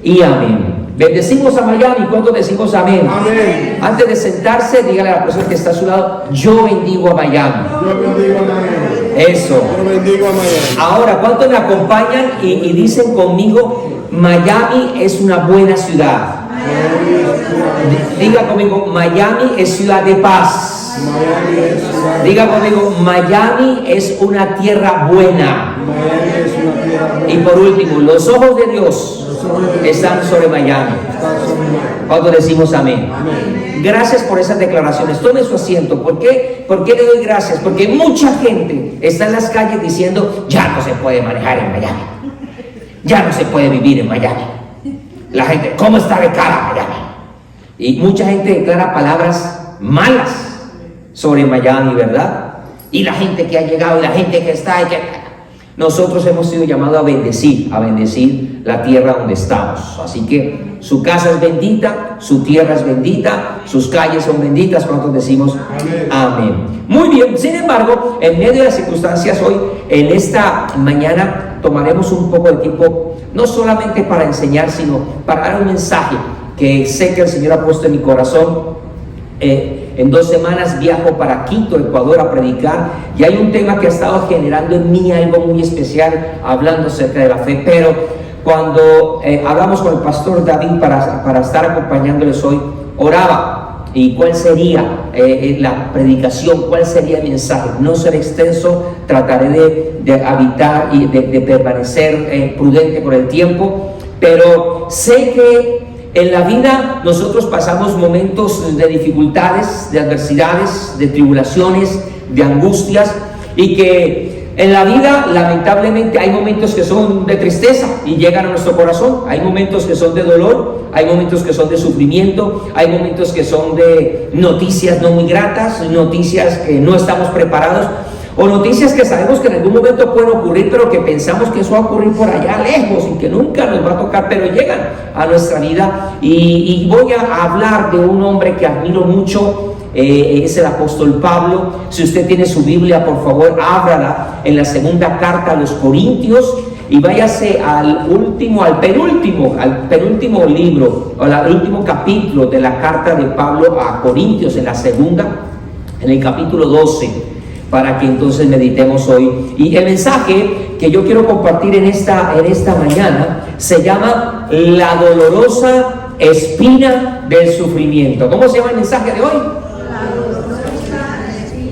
y amén. Bendecimos a Miami. ¿Cuántos decimos amén? Amén. Antes de sentarse, dígale a la persona que está a su lado: yo bendigo a Miami. Yo bendigo a Miami. Eso. Yo bendigo a Miami. Ahora, ¿cuántos me acompañan y dicen conmigo: Miami es una buena ciudad? Diga conmigo: Miami es ciudad de paz. Miami es ciudad. Diga conmigo: Miami es una tierra buena. Miami es una tierra buena. Y por último, los ojos de Dios están sobre Miami. Cuando decimos amén. Amén. Gracias por esas declaraciones. Tome su asiento. ¿Por qué? ¿Por qué le doy gracias? Porque mucha gente está en las calles diciendo: ya no se puede manejar en Miami, ya no se puede vivir en Miami. La gente, ¿cómo está de cara Miami? Y mucha gente declara palabras malas sobre Miami, ¿verdad? Y la gente que ha llegado, y la gente que está, nosotros hemos sido llamados a bendecir la tierra donde estamos. Así que su casa es bendita, su tierra es bendita, sus calles son benditas. ¿Cuántos decimos amén? Amén. Muy bien. Sin embargo, en medio de las circunstancias hoy, en esta mañana, tomaremos un poco de tiempo, no solamente para enseñar, sino para dar un mensaje que sé que el Señor ha puesto en mi corazón. En 2 semanas viajo para Quito, Ecuador, a predicar, y hay un tema que ha estado generando en mí algo muy especial, hablando acerca de la fe. Pero cuando hablamos con el pastor David para estar acompañándoles hoy, oraba, y cuál sería la predicación, cuál sería el mensaje. No será extenso, trataré de habitar y de permanecer prudente con el tiempo, pero sé que en la vida nosotros pasamos momentos de dificultades, de adversidades, de tribulaciones, de angustias, y que en la vida lamentablemente hay momentos que son de tristeza y llegan a nuestro corazón, hay momentos que son de dolor, hay momentos que son de sufrimiento, hay momentos que son de noticias no muy gratas, noticias que no estamos preparados, o noticias que sabemos que en algún momento pueden ocurrir, pero que pensamos que eso va a ocurrir por allá lejos y que nunca nos va a tocar, pero llegan a nuestra vida. Y voy a hablar de un hombre que admiro mucho, es el apóstol Pablo. Si usted tiene su Biblia, por favor, ábrala en la segunda carta a los Corintios y váyase al penúltimo libro, o al último capítulo de la carta de Pablo a Corintios, en el capítulo 12. Para que entonces meditemos hoy. Y el mensaje que yo quiero compartir en esta mañana se llama la dolorosa espina del sufrimiento. ¿Cómo se llama el mensaje de hoy?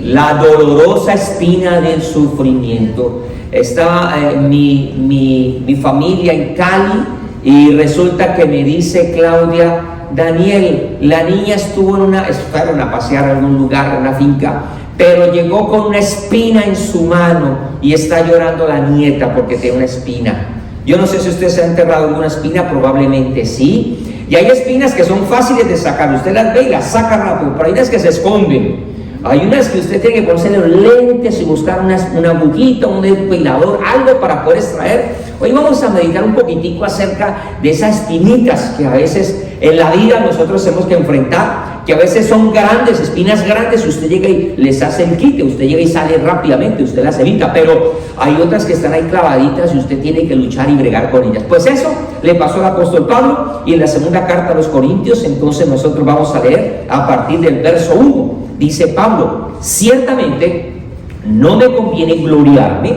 La dolorosa espina del sufrimiento. Está mi familia en Cali, y resulta que me dice Claudia: Daniel, la niña fueron a pasear a algún lugar, a una finca, pero llegó con una espina en su mano y está llorando la nieta porque tiene una espina. Yo no sé si usted se ha enterrado alguna espina, probablemente sí. Y hay espinas que son fáciles de sacar, usted las ve y las saca rápido, pero hay unas que se esconden. Hay unas que usted tiene que ponerse los lentes y buscar una agujita, un depilador, algo para poder extraer. Hoy vamos a meditar un poquitico acerca de esas espinitas que a veces en la vida nosotros tenemos que enfrentar, que a veces son grandes, espinas grandes, usted llega y les hace el quite, usted llega y sale rápidamente, usted las evita, pero hay otras que están ahí clavaditas y usted tiene que luchar y bregar con ellas. Pues eso le pasó al apóstol Pablo, y en la segunda carta a los Corintios, entonces nosotros vamos a leer a partir del verso 1. Dice Pablo: ciertamente no me conviene gloriarme,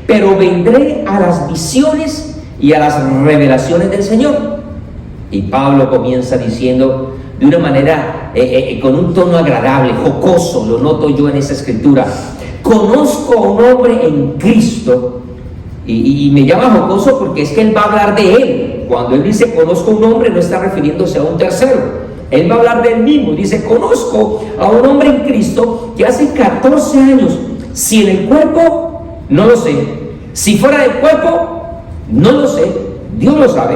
pero vendré a las visiones y a las revelaciones del Señor. Y Pablo comienza diciendo de una manera, con un tono agradable, jocoso, lo noto yo en esa escritura: conozco a un hombre en Cristo. Y me llama jocoso porque es que él va a hablar de él. Cuando él dice conozco a un hombre, no está refiriéndose a un tercero. Él va a hablar de él mismo. Dice: conozco a un hombre en Cristo que hace 14 años, si en el cuerpo, no lo sé, si fuera del cuerpo, no lo sé, Dios lo sabe,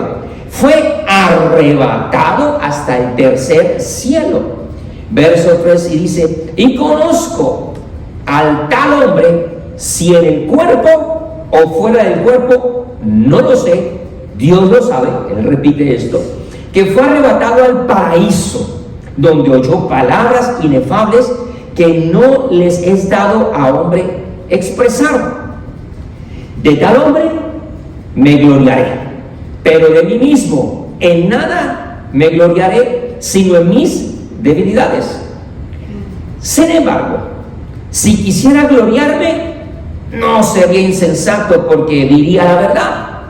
fue arrebatado hasta el tercer cielo. Verso 3, y dice: y conozco al tal hombre, si en el cuerpo o fuera del cuerpo, no lo sé, Dios lo sabe. Él repite esto: que fue arrebatado al paraíso, donde oyó palabras inefables que no les es dado a hombre expresar. De tal hombre me gloriaré, pero de mí mismo en nada me gloriaré, sino en mis debilidades. Sin embargo, si quisiera gloriarme, no sería insensato, porque diría la verdad,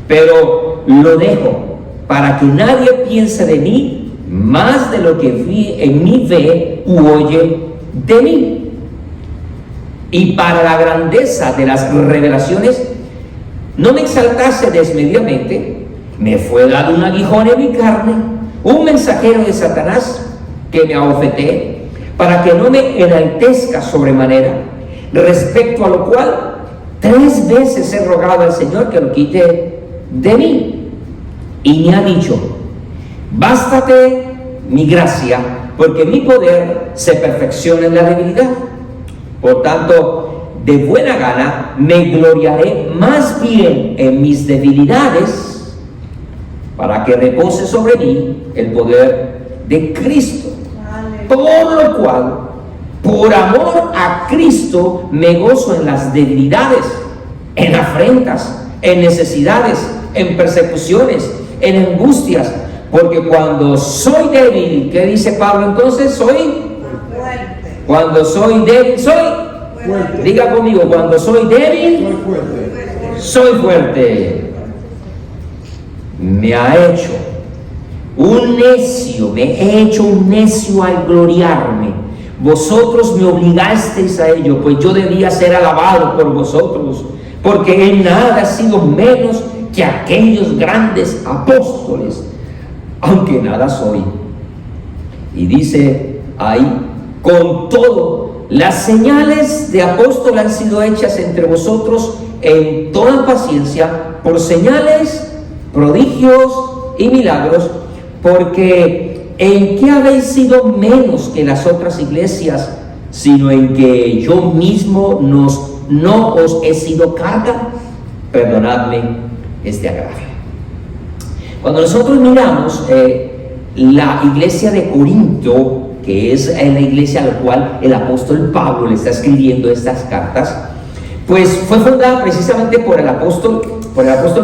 pero lo dejo para que nadie piense de mí más de lo que en mí ve u oye de mí. Y para la grandeza de las revelaciones no me exaltase desmedidamente, me fue dado un aguijón en mi carne, un mensajero de Satanás que me abofetee, para que no me enaltezca sobremanera, respecto a lo cual 3 veces he rogado al Señor que lo quite de mí. Y me ha dicho: bástate mi gracia, porque mi poder se perfecciona en la debilidad. Por tanto, de buena gana me gloriaré más bien en mis debilidades, para que repose sobre mí el poder de Cristo. Por lo cual, por amor a Cristo, me gozo en las debilidades, en afrentas, en necesidades, en persecuciones, en angustias, porque cuando soy débil, ¿qué dice Pablo entonces? Cuando soy débil, soy fuerte. Diga conmigo: cuando soy débil, soy fuerte. Me ha hecho un necio, me he hecho un necio al gloriarme. Vosotros me obligasteis a ello, pues yo debía ser alabado por vosotros, porque en nada he sido menos que aquellos grandes apóstoles, aunque nada soy. Y dice ahí: con todo, las señales de apóstol han sido hechas entre vosotros en toda paciencia, por señales, prodigios y milagros, porque ¿en qué habéis sido menos que las otras iglesias, sino en que yo mismo no os he sido carga? Perdonadme este agravio. Cuando nosotros miramos la iglesia de Corinto, que es la iglesia a la cual el apóstol Pablo le está escribiendo estas cartas, pues fue fundada precisamente por el apóstol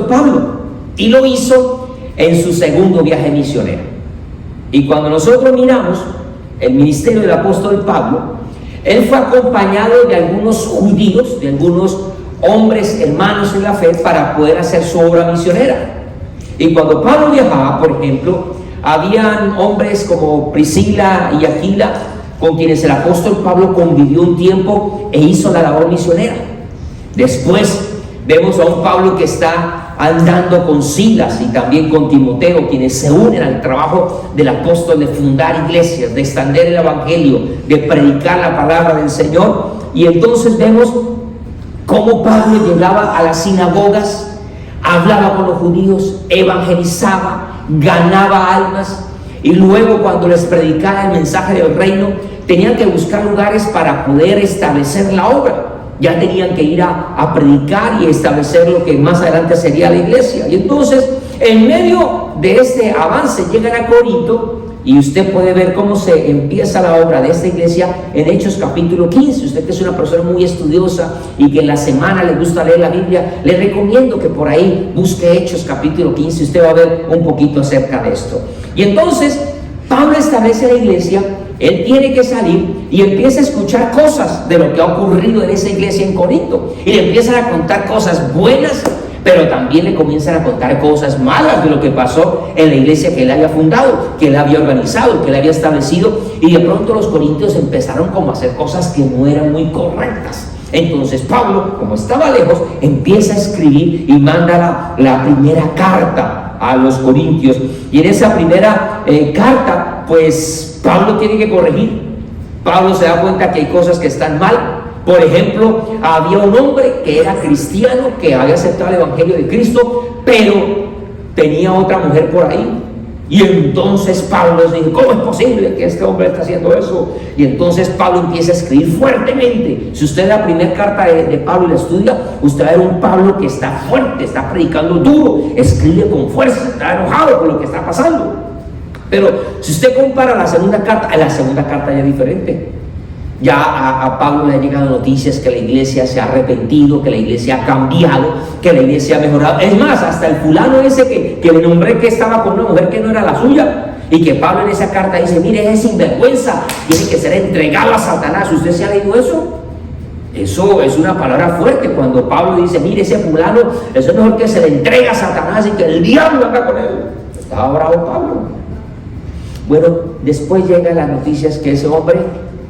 Pablo, y lo hizo en su segundo viaje misionero. Y cuando nosotros miramos el ministerio del apóstol Pablo, él fue acompañado de algunos judíos, de algunos hombres hermanos en la fe, para poder hacer su obra misionera. Y cuando Pablo viajaba, por ejemplo, habían hombres como Priscila y Aquila, con quienes el apóstol Pablo convivió un tiempo e hizo la labor misionera. Después vemos a un Pablo que está andando con Silas y también con Timoteo, quienes se unen al trabajo del apóstol de fundar iglesias, de extender el evangelio, de predicar la palabra del Señor. Y entonces vemos cómo Pablo llegaba a las sinagogas, hablaba con los judíos, evangelizaba, ganaba almas, y luego cuando les predicaba el mensaje del reino, tenían que buscar lugares para poder establecer la obra. Ya tenían que ir a predicar y establecer lo que más adelante sería la iglesia. Y entonces, en medio de este avance, llegan a Corinto, y usted puede ver cómo se empieza la obra de esta iglesia en Hechos capítulo 15. Usted que es una persona muy estudiosa y que en la semana le gusta leer la Biblia, le recomiendo que por ahí busque Hechos capítulo 15. Usted va a ver un poquito acerca de esto. Y entonces Pablo establece la iglesia. Él tiene que salir y empieza a escuchar cosas de lo que ha ocurrido en esa iglesia en Corinto, y le empiezan a contar cosas buenas, pero también le comienzan a contar cosas malas de lo que pasó en la iglesia que él había fundado, que él había organizado, que él había establecido. Y de pronto los corintios empezaron como a hacer cosas que no eran muy correctas. Entonces Pablo, como estaba lejos, empieza a escribir y manda la primera carta a los corintios. Y en esa primera carta, pues Pablo tiene que corregir. Pablo se da cuenta que hay cosas que están mal. Por ejemplo, había un hombre que era cristiano, que había aceptado el evangelio de Cristo, pero tenía otra mujer por ahí. Y entonces Pablo les dijo: ¿cómo es posible que este hombre esté haciendo eso? Y entonces Pablo empieza a escribir fuertemente. Si usted la primera carta de Pablo y la estudia, usted va a ver un Pablo que está fuerte, está predicando duro, escribe con fuerza, está enojado con lo que está pasando. Pero si usted compara la segunda carta ya es diferente. Ya a Pablo le han llegado noticias que la iglesia se ha arrepentido, que la iglesia ha cambiado, que la iglesia ha mejorado. Es más, hasta el fulano ese que le nombré que estaba con una mujer que no era la suya, y que Pablo en esa carta dice, mire, es sinvergüenza, tiene que ser entregado a Satanás. ¿Usted se ha leído eso? Eso es una palabra fuerte cuando Pablo dice, mire, ese fulano, eso es mejor que se le entregue a Satanás y que el diablo anda con él. Estaba bravo Pablo. Bueno, después llegan las noticias que ese hombre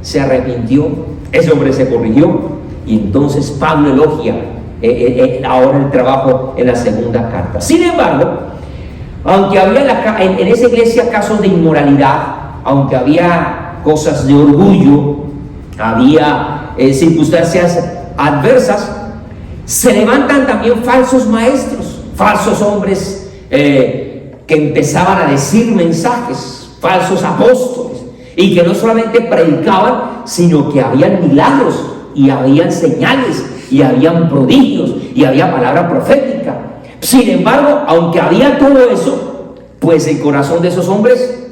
se arrepintió, ese hombre se corrigió, y entonces Pablo elogia ahora el trabajo en la segunda carta. Sin embargo, aunque había en esa iglesia casos de inmoralidad, aunque había cosas de orgullo, había circunstancias adversas, se levantan también falsos maestros, falsos hombres que empezaban a decir mensajes, falsos apóstoles, y que no solamente predicaban, sino que habían milagros, y habían señales, y habían prodigios, y había palabra profética. Sin embargo, aunque había todo eso, pues el corazón de esos hombres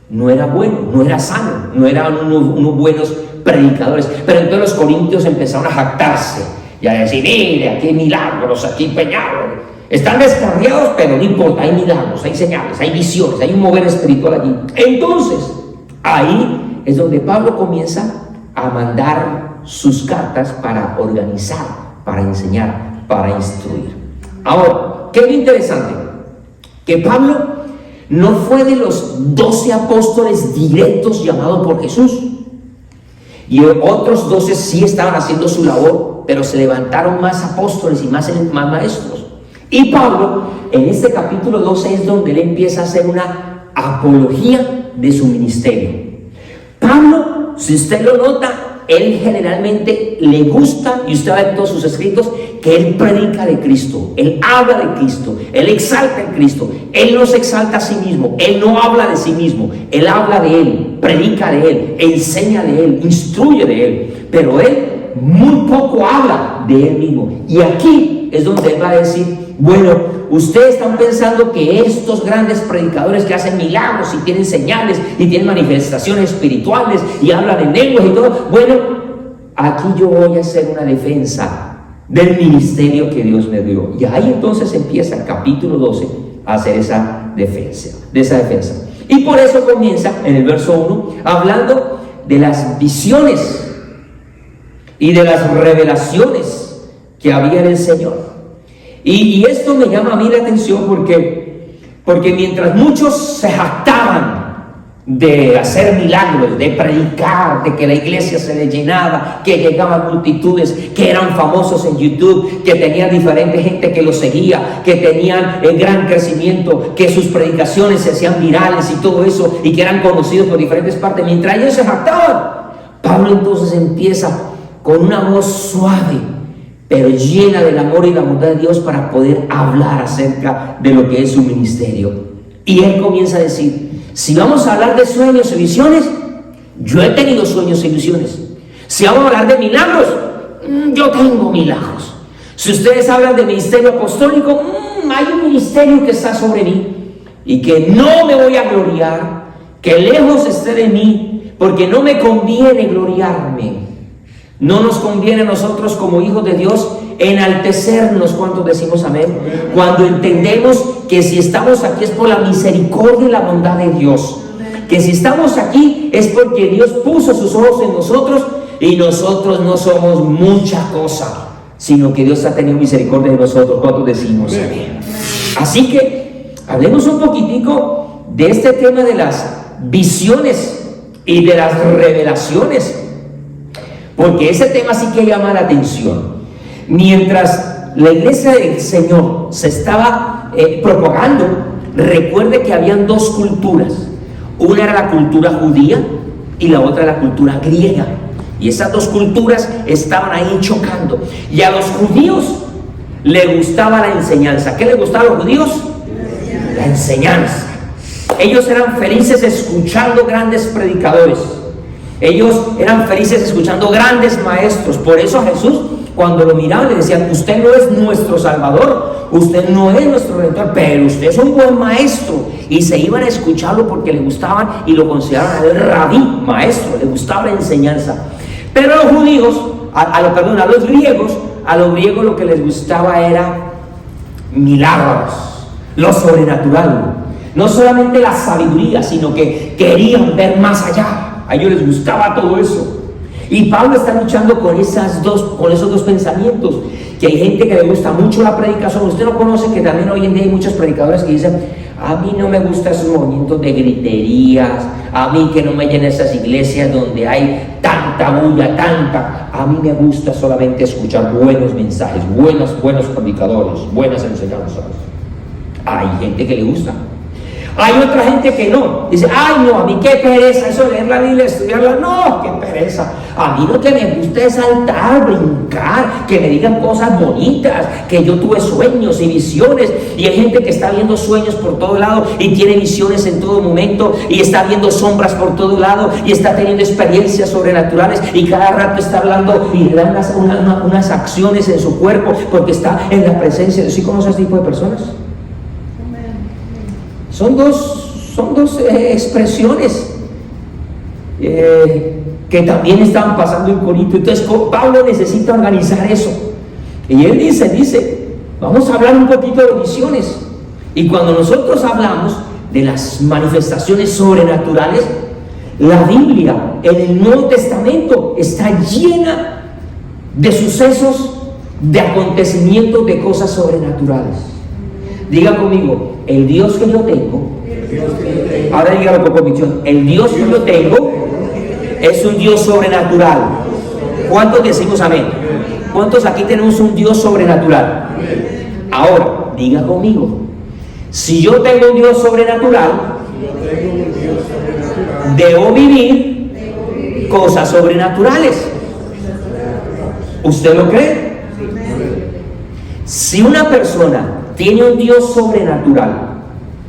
no era bueno, no era sano, no eran unos buenos predicadores. Pero entonces los corintios empezaron a jactarse y a decir, mire, aquí hay milagros, aquí peñados, están descarriados, pero no importa, hay milagros, hay señales, hay visiones, hay un mover espiritual allí. Entonces, ahí es donde Pablo comienza a mandar sus cartas para organizar, para enseñar, para instruir. Ahora, ¿qué es lo interesante? Que Pablo no fue de los 12 apóstoles directos llamados por Jesús, y otros 12 sí estaban haciendo su labor, pero se levantaron más apóstoles y más maestros. Y Pablo, en este capítulo 12 es donde él empieza a hacer una apología de su ministerio. Pablo, si usted lo nota, él generalmente le gusta, y usted va en todos sus escritos, que él predica de Cristo, él habla de Cristo, él exalta en Cristo, él no se exalta a sí mismo, él no habla de sí mismo, él habla de él, predica de él, enseña de él, instruye de él, pero él muy poco habla de él mismo. Y aquí es donde él va a decir, bueno, ustedes están pensando que estos grandes predicadores que hacen milagros y tienen señales y tienen manifestaciones espirituales y hablan en lenguas y todo, bueno, aquí yo voy a hacer una defensa del ministerio que Dios me dio. Y ahí entonces empieza el capítulo 12 a hacer esa defensa, Y por eso comienza en el verso 1 hablando de las visiones y de las revelaciones que había en el Señor. Y esto me llama a mí la atención porque mientras muchos se jactaban de hacer milagros, de predicar, de que la iglesia se le llenaba, que llegaban multitudes, que eran famosos en YouTube, que tenían diferente gente que los seguía, que tenían gran crecimiento, que sus predicaciones se hacían virales y todo eso, y que eran conocidos por diferentes partes, mientras ellos se jactaban, Pablo entonces empieza con una voz suave, pero llena del amor y la bondad de Dios, para poder hablar acerca de lo que es su ministerio. Y él comienza a decir, si vamos a hablar de sueños y visiones, yo he tenido sueños y visiones. Si vamos a hablar de milagros, yo tengo milagros. Si ustedes hablan de ministerio apostólico, hay un ministerio que está sobre mí, y que no me voy a gloriar, que lejos esté de mí, porque no me conviene gloriarme. No nos conviene a nosotros como hijos de Dios enaltecernos. ¿Cuántos decimos amén? Cuando entendemos que si estamos aquí es por la misericordia y la bondad de Dios, que si estamos aquí es porque Dios puso sus ojos en nosotros, y nosotros no somos mucha cosa, sino que Dios ha tenido misericordia de nosotros. ¿Cuántos decimos amén? Así que hablemos un poquitico de este tema de las visiones y de las revelaciones, porque ese tema sí que llama la atención. Mientras la iglesia del Señor se estaba propagando, recuerde que habían dos culturas. Una era la cultura judía y la otra la cultura griega. Y esas dos culturas estaban ahí chocando. Y a los judíos les gustaba la enseñanza. ¿Qué les gustaba a los judíos? La enseñanza. Ellos eran felices escuchando grandes predicadores. Ellos eran felices escuchando grandes maestros. Por eso a Jesús, cuando lo miraban, le decían, usted no es nuestro Salvador, usted no es nuestro Redentor, pero usted es un buen maestro. Y se iban a escucharlo porque le gustaban y lo consideraban el rabí, maestro, le gustaba la enseñanza. Pero a los judíos, a los griegos lo que les gustaba era milagros, lo sobrenatural. No solamente la sabiduría, sino que querían ver más allá. A ellos les gustaba todo eso. Y Pablo está luchando con esos dos pensamientos. Que hay gente que le gusta mucho la predicación. Usted no conoce que también hoy en día hay muchos predicadores que dicen: a mí no me gustan esos movimientos de griterías, a mí que no me llenen esas iglesias donde hay tanta bulla, a mí me gusta solamente escuchar buenos mensajes, buenos predicadores, buenas enseñanzas. Hay gente que le gusta. Hay otra gente que no, dice: ay no, a mí qué pereza eso, leer la Biblia, estudiarla, no, qué pereza. A mí lo que me gusta es saltar, brincar, que me digan cosas bonitas, que yo tuve sueños y visiones. Y hay gente que está viendo sueños por todo lado y tiene visiones en todo momento, y está viendo sombras por todo lado, y está teniendo experiencias sobrenaturales, y cada rato está hablando y le da unas acciones en su cuerpo porque está en la presencia. ¿Sí conoces a este tipo de personas? Son dos expresiones que también estaban pasando en Corinto. Entonces Pablo necesita organizar eso. Y él dice, vamos a hablar un poquito de visiones. Y cuando nosotros hablamos de las manifestaciones sobrenaturales, la Biblia en el Nuevo Testamento está llena de sucesos, de acontecimientos, de cosas sobrenaturales. Diga conmigo: el Dios que yo tengo. Ahora dígalo con convicción: el Dios que yo tengo es un Dios sobrenatural. ¿Cuántos decimos amén? ¿Cuántos aquí tenemos un Dios sobrenatural? Ahora, diga conmigo: si yo tengo un Dios sobrenatural, debo vivir cosas sobrenaturales. ¿Usted lo cree? Si una persona tiene un Dios sobrenatural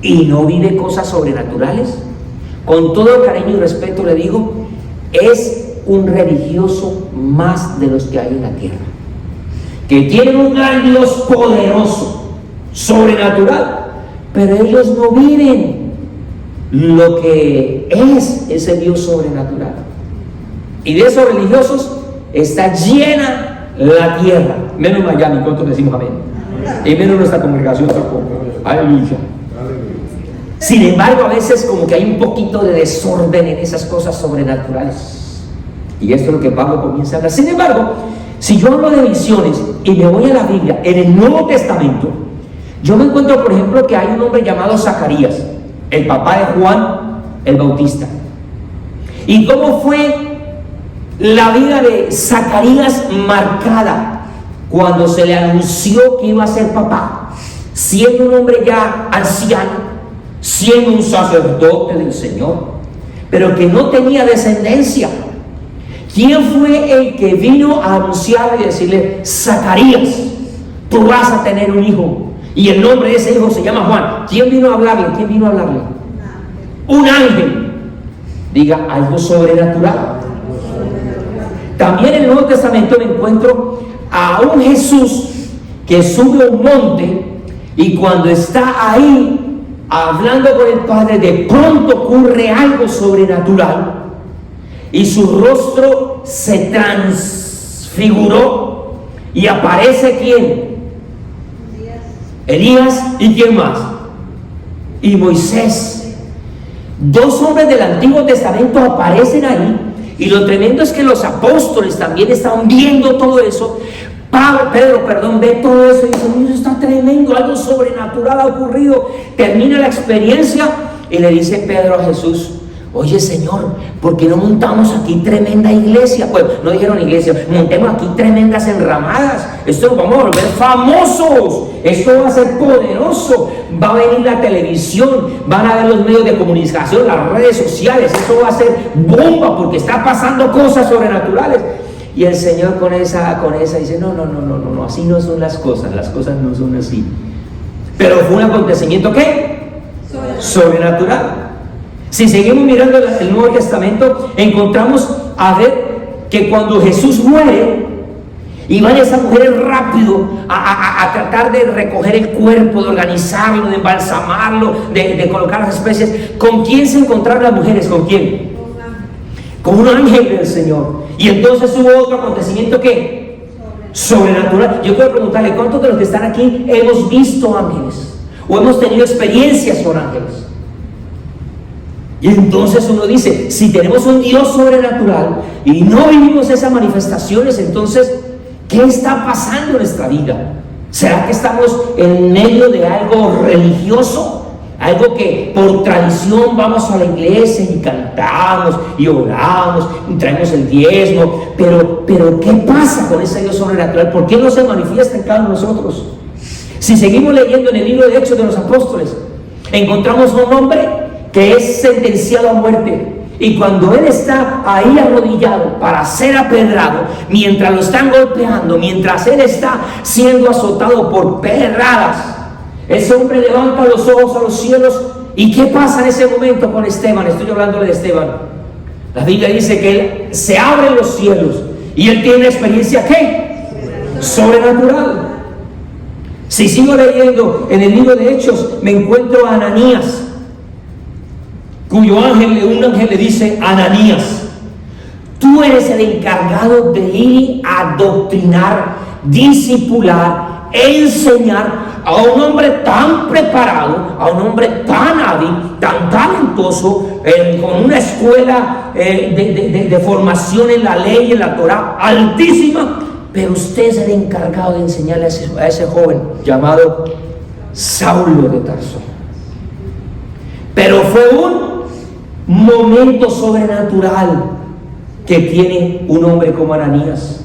y no vive cosas sobrenaturales, con todo cariño y respeto le digo, es un religioso más de los que hay en la tierra, que tienen un gran Dios poderoso, sobrenatural, pero ellos no viven lo que es ese Dios sobrenatural. Y de esos religiosos está llena la tierra, menos Miami. ¿Cuántos decimos amén? Y menos nuestra congregación tampoco. Aleluya. Sin embargo, a veces como que hay un poquito de desorden en esas cosas sobrenaturales. Y esto es lo que Pablo comienza a hablar. Sin embargo, si yo hablo de visiones y me voy a la Biblia, en el Nuevo Testamento, yo me encuentro, por ejemplo, que hay un hombre llamado Zacarías, el papá de Juan el Bautista. ¿Y cómo fue la vida de Zacarías marcada cuando se le anunció que iba a ser papá, siendo un hombre ya anciano, siendo un sacerdote del Señor, pero que no tenía descendencia? ¿Quién fue el que vino a anunciar y decirle: Zacarías, tú vas a tener un hijo, y el nombre de ese hijo se llama Juan? ¿Quién vino a hablarle? ¿Quién vino a hablarle? Un ángel. Diga: algo sobrenatural. También en el Nuevo Testamento me encuentro a un Jesús que sube a un monte, y cuando está ahí hablando con el Padre, de pronto ocurre algo sobrenatural y su rostro se transfiguró y aparece ¿quién? Elías. ¿Y quién más? Y Moisés. Dos hombres del Antiguo Testamento aparecen ahí. Y lo tremendo es que los apóstoles también estaban viendo todo eso. Pedro, ve todo eso y dice: eso está tremendo, algo sobrenatural ha ocurrido. Termina la experiencia y le dice Pedro a Jesús: oye Señor, ¿por qué no montamos aquí tremenda iglesia? Pues no dijeron iglesia, montemos aquí tremendas enramadas. Esto lo vamos a volver famosos, esto va a ser poderoso, va a venir la televisión, van a ver los medios de comunicación, las redes sociales, eso va a ser bomba porque está pasando cosas sobrenaturales. Y el Señor con esa dice: no, así no son las cosas no son así. Pero fue un acontecimiento ¿qué? Sobrenatural. Si seguimos mirando el Nuevo Testamento, encontramos a ver que cuando Jesús muere, y van esas mujeres rápido a tratar de recoger el cuerpo, de organizarlo, de embalsamarlo, de colocar las especies. ¿Con quién se encontraron las mujeres? ¿Con quién? Con un ángel del Señor. Y entonces hubo otro acontecimiento que sobrenatural. Yo quiero preguntarle, ¿cuántos de los que están aquí hemos visto ángeles? ¿O hemos tenido experiencias con ángeles? Y entonces uno dice, si tenemos un Dios sobrenatural y no vivimos esas manifestaciones, entonces, ¿qué está pasando en nuestra vida? ¿Será que estamos en medio de algo religioso? Algo que por tradición vamos a la iglesia y cantamos y oramos y traemos el diezmo, pero ¿qué pasa con ese Dios sobrenatural? ¿Por qué no se manifiesta en cada uno de nosotros? Si seguimos leyendo en el libro de Hechos de los Apóstoles, encontramos a un hombre que es sentenciado a muerte, y cuando él está ahí arrodillado para ser apedrado, mientras lo están golpeando, mientras él está siendo azotado por pedradas, ese hombre levanta los ojos a los cielos. ¿Y qué pasa en ese momento con Esteban? Estoy hablándole de Esteban. La Biblia dice que se abren los cielos y él tiene una experiencia ¿qué? Sobrenatural. Si sigo leyendo en el libro de Hechos, me encuentro a Ananías, cuyo un ángel le dice: Ananías, tú eres el encargado de ir a adoctrinar, discipular, enseñar a un hombre tan preparado, a un hombre tan hábil, tan talentoso, con una escuela de formación en la ley, en la Torah altísima, pero usted es el encargado de enseñarle a ese joven llamado Saulo de Tarso. Pero fue un momento sobrenatural que tiene un hombre como Ananías.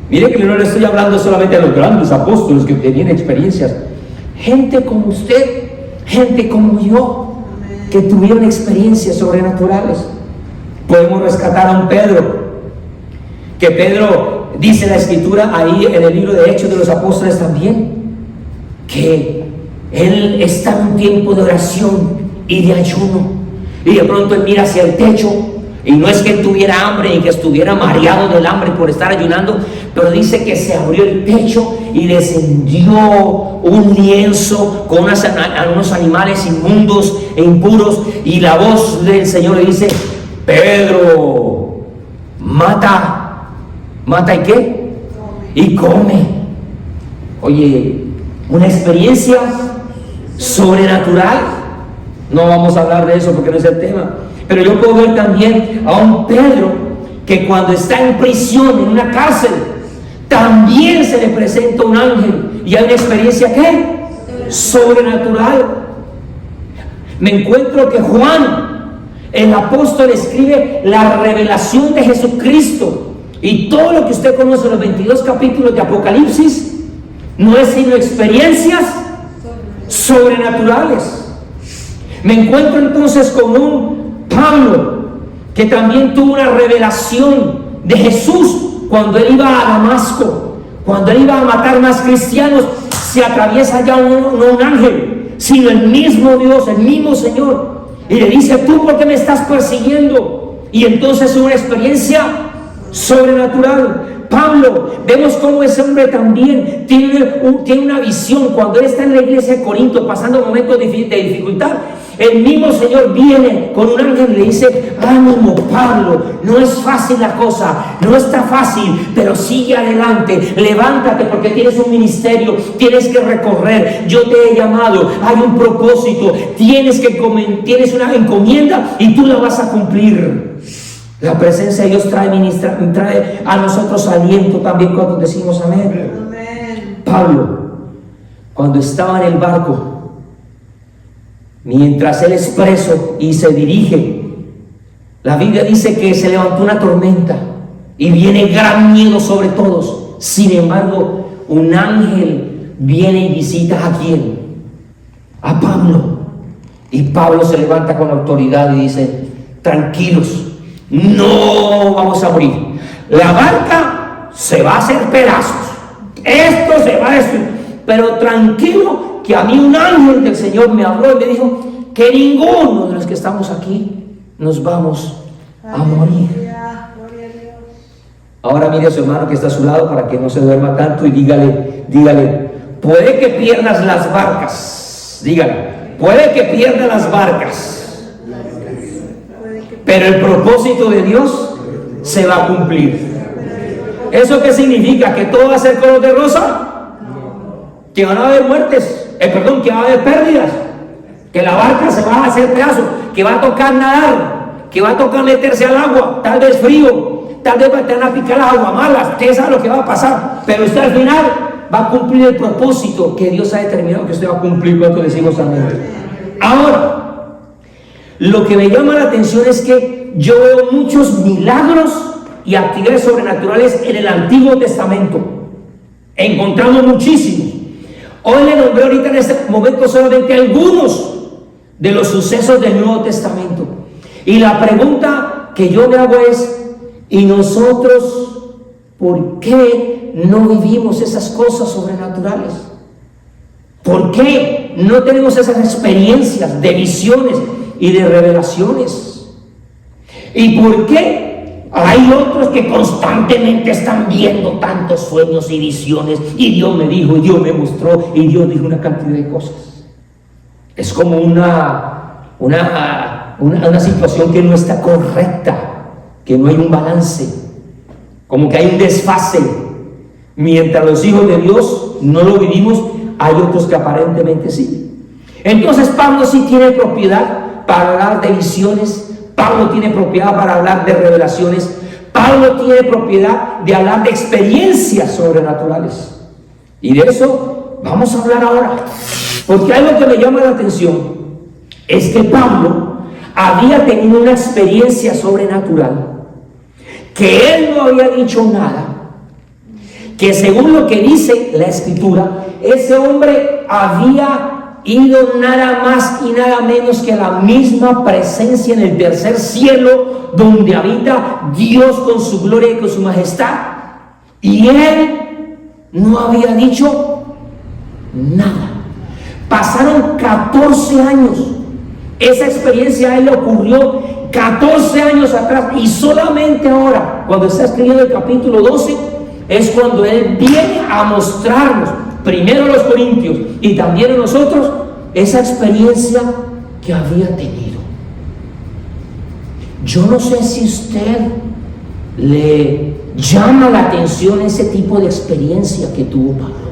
Mire que no le estoy hablando solamente a los grandes apóstoles que tenían experiencias. Gente como usted, gente como yo, que tuvieron experiencias sobrenaturales. Podemos rescatar a un Pedro, que Pedro, dice la escritura ahí en el libro de Hechos de los Apóstoles también, que él está en un tiempo de oración y de ayuno, y de pronto él mira hacia el techo, y no es que él tuviera hambre ni que estuviera mareado del hambre por estar ayunando, pero dice que se abrió el techo y descendió un lienzo con unos animales inmundos e impuros, y la voz del Señor le dice: Pedro, mata y ¿qué? Y come. Oye, una experiencia sobrenatural. No vamos a hablar de eso porque no es el tema, pero yo puedo ver también a un Pedro que cuando está en prisión, en una cárcel, también se le presenta un ángel y hay una experiencia ¿qué? Sobrenatural. Me encuentro que Juan, el apóstol, escribe la revelación de Jesucristo, y todo lo que usted conoce, los 22 capítulos de Apocalipsis, no es sino experiencias sobrenaturales. Me encuentro entonces con un Pablo que también tuvo una revelación de Jesús cuando él iba a Damasco, cuando él iba a matar más cristianos. Se atraviesa ya no un ángel, sino el mismo Dios, el mismo Señor, y le dice: ¿tú por qué me estás persiguiendo? Y entonces una experiencia sobrenatural. Pablo, vemos cómo ese hombre también tiene una visión. Cuando él está en la iglesia de Corinto pasando momentos de dificultad, el mismo Señor viene con un ángel y le dice: ánimo Pablo, no es fácil la cosa, no está fácil, pero sigue adelante, levántate porque tienes un ministerio, tienes que recorrer, yo te he llamado, hay un propósito, tienes una encomienda y tú la vas a cumplir. La presencia de Dios trae a nosotros aliento también cuando decimos amén. Amén. Pablo, cuando estaba en el barco, mientras él es preso y se dirige, la Biblia dice que se levantó una tormenta y viene gran miedo sobre todos. Sin embargo, un ángel viene y visita ¿a quién? A Pablo. Y Pablo se levanta con autoridad y dice: tranquilos, no vamos a morir. La barca se va a hacer pedazos, esto se va a destruir, pero tranquilo, que a mí un ángel del Señor me habló y me dijo que ninguno de los que estamos aquí nos vamos a morir. Ahora mire a su hermano que está a su lado para que no se duerma tanto y dígale: puede que pierdas las barcas. Dígale: puede que pierdas las barcas, pero el propósito de Dios se va a cumplir. ¿Eso qué significa? ¿Que todo va a ser color de rosa? Que van a haber muertes, perdón, que va a haber pérdidas, que la barca se va a hacer pedazos, que va a tocar nadar, que va a tocar meterse al agua, tal vez frío, tal vez te van a picar las aguamalas, usted sabe lo que va a pasar, pero usted al final va a cumplir el propósito que Dios ha determinado que usted va a cumplir. Cuando decimos amén. Ahora, lo que me llama la atención es que yo veo muchos milagros y actividades sobrenaturales en el Antiguo Testamento. Encontramos muchísimos. Hoy le nombré ahorita en este momento solamente algunos de los sucesos del Nuevo Testamento. Y la pregunta que yo me hago es, ¿y nosotros por qué no vivimos esas cosas sobrenaturales? ¿Por qué no tenemos esas experiencias de visiones y de revelaciones? ¿Y por qué hay otros que constantemente están viendo tantos sueños y visiones? Y Dios me dijo, y Dios me mostró, y Dios dijo una cantidad de cosas. Es como una situación que no está correcta, que no hay un balance, como que hay un desfase. Mientras los hijos de Dios no lo vivimos, hay otros que aparentemente sí. Entonces Pablo sí tiene propiedad para hablar de visiones, Pablo tiene propiedad para hablar de revelaciones, Pablo tiene propiedad de hablar de experiencias sobrenaturales. Y de eso vamos a hablar ahora, porque algo que me llama la atención es que Pablo había tenido una experiencia sobrenatural, que él no había dicho nada, que según lo que dice la Escritura, ese hombre había ido nada más y nada menos que a la misma presencia en el tercer cielo, donde habita Dios con su gloria y con su majestad, y él no había dicho nada. Pasaron 14 años. Esa experiencia a él le ocurrió 14 años atrás, y solamente ahora, cuando está escribiendo el capítulo 12, es cuando él viene a mostrarnos, primero a los corintios y también a nosotros, esa experiencia que había tenido. Yo no sé si usted le llama la atención ese tipo de experiencia que tuvo Pablo.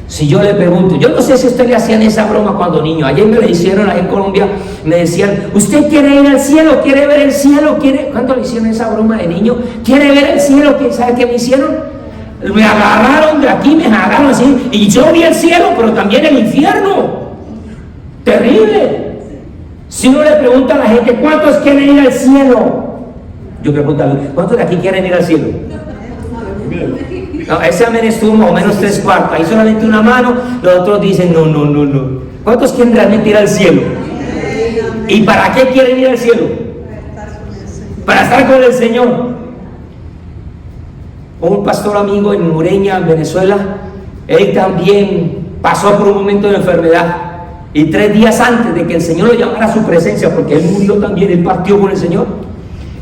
Si yo le pregunto, yo no sé si a usted le hacían esa broma cuando niño. Ayer me la hicieron ahí en Colombia, me decían, ¿usted quiere ir al cielo? ¿Quiere ver el cielo? ¿Cuándo le hicieron esa broma de niño? ¿Quiere ver el cielo? ¿Sabe qué me hicieron? Me agarraron de aquí, me agarraron así, y yo vi el cielo, pero también el infierno. Terrible. Si uno le pregunta a la gente, ¿cuántos quieren ir al cielo? Yo pregunto, ¿cuántos de aquí quieren ir al cielo? No, ese amén estuvo más o menos 3/4. Ahí solamente una mano, los otros dicen no. ¿Cuántos quieren realmente ir al cielo? ¿Y para qué quieren ir al cielo? Para estar con el Señor. Un pastor amigo en Ureña, en Venezuela, él también pasó por un momento de enfermedad, y 3 días antes de que el Señor lo llamara a su presencia, porque él murió también, él partió con el Señor,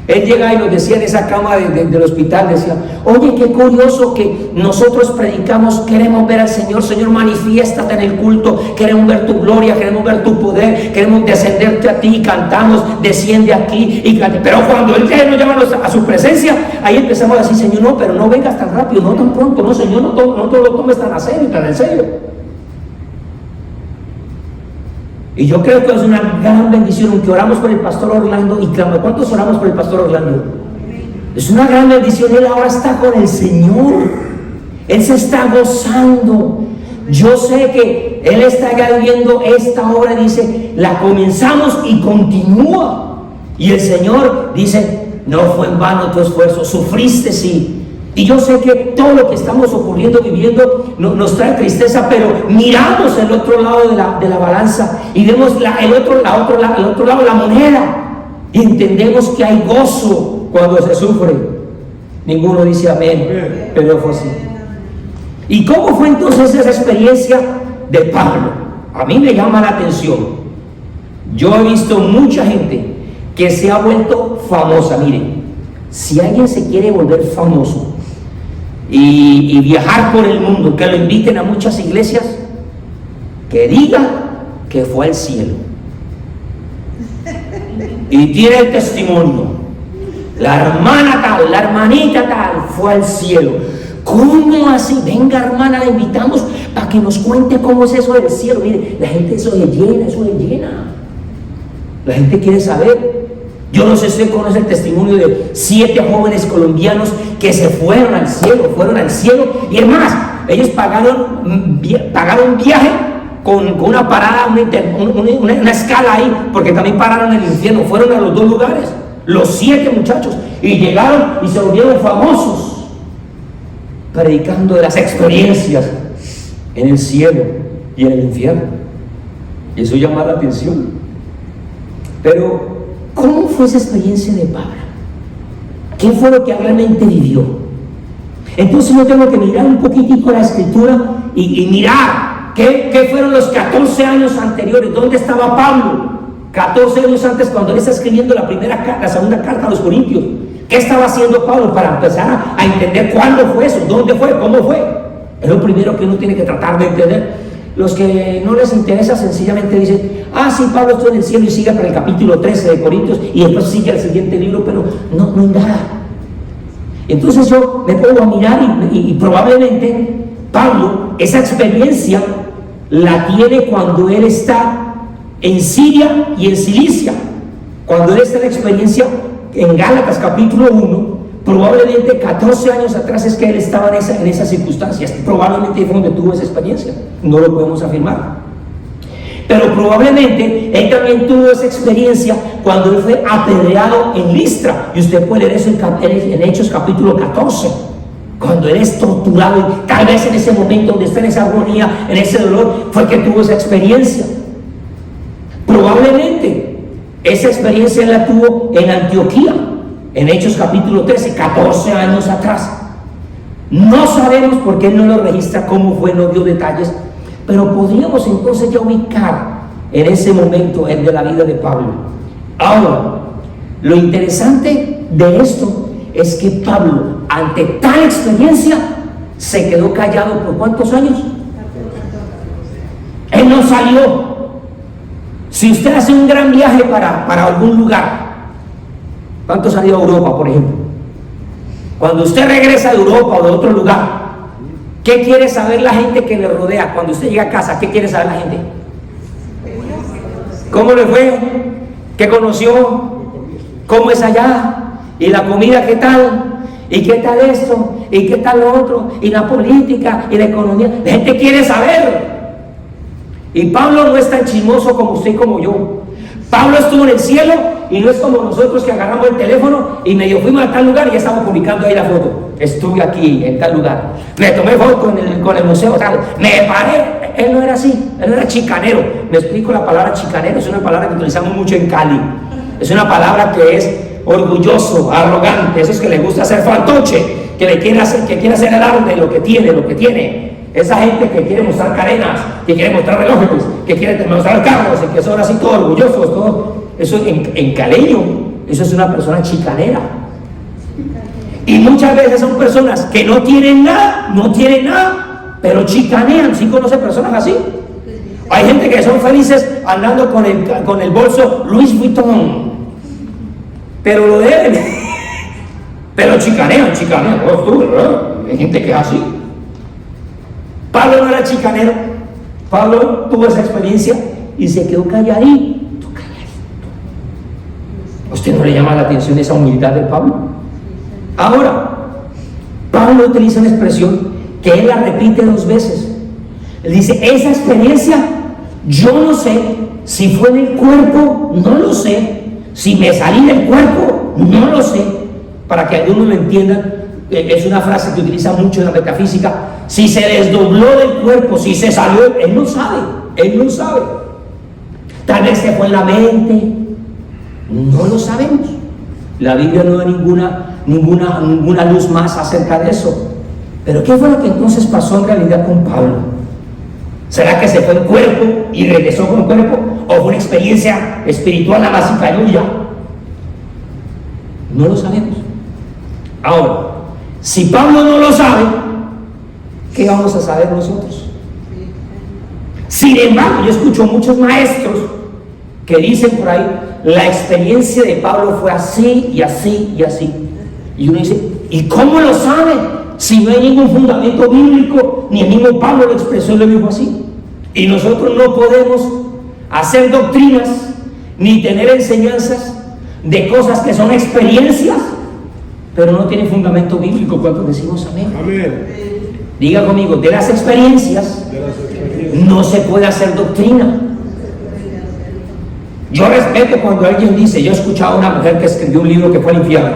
él llegaba y nos decía en esa cama del hospital, decía, oye, qué curioso que nosotros predicamos, queremos ver al Señor, Señor, manifiéstate en el culto, queremos ver tu gloria, queremos ver tu poder, queremos descenderte a ti, cantamos, desciende aquí y cante. Pero cuando Él nos llama a su presencia, ahí empezamos a decir, Señor, no, pero no vengas tan rápido, no tan pronto, no, Señor, no te lo tomes tan a serio, tan en serio. Y yo creo que es una gran bendición, aunque oramos por el pastor Orlando y clama. ¿Cuántos oramos por el pastor Orlando? Es una gran bendición, él ahora está con el Señor, él se está gozando. Yo sé que él está ya viviendo esta hora, dice, la comenzamos y continúa. Y el Señor dice, no fue en vano tu esfuerzo, sufriste sí. Y yo sé que todo lo que estamos ocurriendo, viviendo, nos trae tristeza, pero miramos el otro lado de la balanza y vemos el otro lado, la moneda, y entendemos que hay gozo cuando se sufre. Ninguno dice amén, pero fue así. ¿Y cómo fue entonces esa experiencia de Pablo? A mí me llama la atención. Yo he visto mucha gente que se ha vuelto famosa. Miren, si alguien se quiere volver famoso y viajar por el mundo, que lo inviten a muchas iglesias, que diga que fue al cielo y tiene el testimonio La hermana tal, la hermanita tal fue al cielo. ¿Cómo así? Venga, hermana, la invitamos para que nos cuente cómo es eso del cielo. Mire, la gente eso le llena. La gente quiere saber. Yo no sé si usted conoce el testimonio de 7 jóvenes colombianos que se fueron al cielo, y es más, ellos pagaron viaje con una parada, una escala ahí, porque también pararon en el infierno. Fueron a los 2 lugares, los 7 muchachos, y llegaron y se volvieron famosos, predicando de las experiencias en el cielo y en el infierno. Y eso llama la atención. Pero, ¿cómo fue esa experiencia de Pablo? ¿Qué fue lo que realmente vivió? Entonces yo tengo que mirar un poquitico la escritura y mirar qué fueron los 14 años anteriores. ¿Dónde estaba Pablo? 14 años antes, cuando él está escribiendo la segunda carta a los Corintios. ¿Qué estaba haciendo Pablo para empezar a entender cuándo fue eso? ¿Dónde fue? ¿Cómo fue? Es lo primero que uno tiene que tratar de entender. Los que no les interesa sencillamente dicen: ah, sí, Pablo estuvo en el cielo, y sigue para el capítulo 13 de Corintios, y después sigue el siguiente libro, pero no indaga. Entonces yo me pongo a mirar y probablemente Pablo esa experiencia la tiene cuando él está en Siria y en Cilicia. Cuando él está en la experiencia en Gálatas capítulo 1, probablemente 14 años atrás es que él estaba en esas circunstancias. Probablemente fue donde tuvo esa experiencia. No lo podemos afirmar. Pero probablemente él también tuvo esa experiencia cuando él fue apedreado en Listra. Y usted puede leer eso en Hechos capítulo 14. Cuando él es torturado, y tal vez en ese momento donde está en esa agonía, en ese dolor, fue que tuvo esa experiencia. Probablemente esa experiencia él la tuvo en Antioquía, en Hechos capítulo 13, 14 años atrás. No sabemos porque él no lo registra cómo fue, no dio detalles, pero podríamos entonces ya ubicar en ese momento el de la vida de Pablo. Ahora, lo interesante de esto es que Pablo, ante tal experiencia, se quedó callado por ¿cuántos años? Él no salió. Si usted hace un gran viaje para algún lugar, ¿cuántos han ido a Europa, por ejemplo? Cuando usted regresa de Europa o de otro lugar, ¿qué quiere saber la gente que le rodea? Cuando usted llega a casa, ¿qué quiere saber la gente? ¿Cómo le fue? ¿Qué conoció? ¿Cómo es allá? ¿Y la comida qué tal? ¿Y qué tal esto? ¿Y qué tal lo otro? ¿Y la política? ¿Y la economía? La gente quiere saber. Y Pablo no es tan chismoso como usted y como yo. Pablo estuvo en el cielo y no es como nosotros que agarramos el teléfono y medio fuimos a tal lugar y ya estamos publicando ahí la foto. Estuve aquí en tal lugar, me tomé foto con el museo tal, me paré. Él no era así, él no era chicanero. Me explico, la palabra chicanero es una palabra que utilizamos mucho en Cali. Es una palabra que es orgulloso, arrogante, esos que le gusta hacer fantoche, que quiere hacer alarde de lo que tiene. Esa gente que quiere mostrar cadenas, que quiere mostrar relojes, que quiere mostrar carros, y que son así todos orgullosos, todo. Eso en caleño, eso es una persona chicanera. Y muchas veces son personas que no tienen nada, pero chicanean. ¿Sí conoce personas así? Hay gente que son felices andando con el bolso Louis Vuitton, pero lo deben, pero chicanean. Hay gente que es así. Pablo no era chicanero. Pablo tuvo esa experiencia y se quedó calladito. ¿A usted no le llama la atención esa humildad de Pablo? Ahora, Pablo utiliza una expresión que él la repite 2 veces. Él dice: esa experiencia, yo no sé si fue en el cuerpo, no lo sé. Si me salí del cuerpo, no lo sé. Para que algunos lo entiendan, es una frase que utiliza mucho en la metafísica. Si se desdobló del cuerpo, si se salió, él no sabe. Tal vez se fue en la mente, no lo sabemos. La Biblia no da ninguna luz más acerca de eso. Pero ¿qué fue lo que entonces pasó en realidad con Pablo? ¿Será que se fue en cuerpo y regresó con cuerpo? ¿O fue una experiencia espiritual a la cicanulla? No lo sabemos. Ahora, si Pablo no lo sabe, ¿qué vamos a saber nosotros? Sin embargo, yo escucho muchos maestros que dicen por ahí: la experiencia de Pablo fue así y así y así. Y uno dice, ¿y cómo lo sabe? Si no hay ningún fundamento bíblico, ni el mismo Pablo lo expresó y lo dijo así. Y nosotros no podemos hacer doctrinas ni tener enseñanzas de cosas que son experiencias, pero no tienen fundamento bíblico. Cuando decimos amén. Amén. Diga conmigo, de las experiencias no se puede hacer doctrina. Yo respeto cuando alguien dice, yo he escuchado a una mujer que escribió un libro que fue al infierno,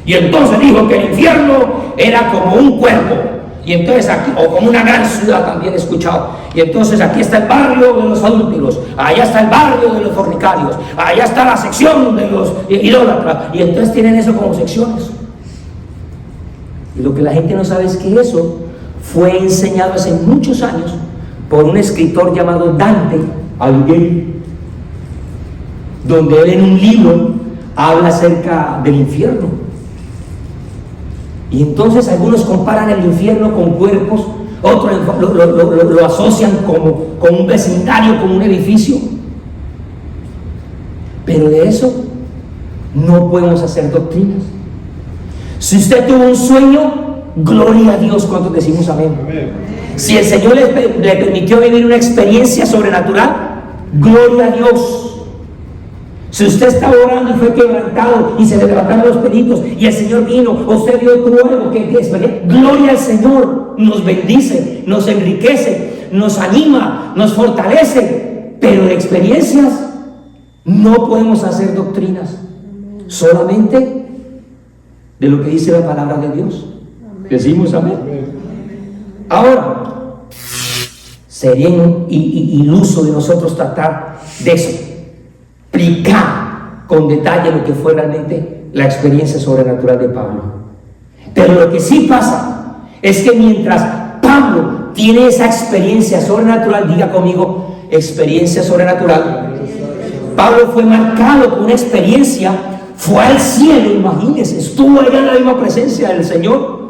y entonces dijo que el infierno era como un cuerpo, y entonces aquí, o como una gran ciudad, también he escuchado, y entonces aquí está el barrio de los adúlteros, allá está el barrio de los fornicarios, allá está la sección de los idólatras, y entonces tienen eso como secciones. Y lo que la gente no sabe es que eso fue enseñado hace muchos años por un escritor llamado Dante Alighieri, donde él en un libro habla acerca del infierno. Y entonces algunos comparan el infierno con cuerpos, otros lo asocian con un vecindario, con un edificio. Pero de eso no podemos hacer doctrinas. Si usted tuvo un sueño, gloria a Dios. ¿Cuántos decimos amén? Amén. Si el Señor le permitió vivir una experiencia sobrenatural, gloria a Dios. Si usted estaba orando y fue quebrantado y se le levantaron los pelitos y el Señor vino, o usted vio tuvo algo que gloria al Señor, nos bendice, nos enriquece, nos anima, nos fortalece. Pero de experiencias no podemos hacer doctrinas, solamente de lo que dice la palabra de Dios. Decimos amén. Ahora, sería iluso de nosotros tratar de explicar con detalle lo que fue realmente la experiencia sobrenatural de Pablo. Pero lo que sí pasa es que mientras Pablo tiene esa experiencia sobrenatural, diga conmigo, experiencia sobrenatural, Pablo fue marcado por una experiencia, fue al cielo, imagínense, estuvo allá en la misma presencia del Señor.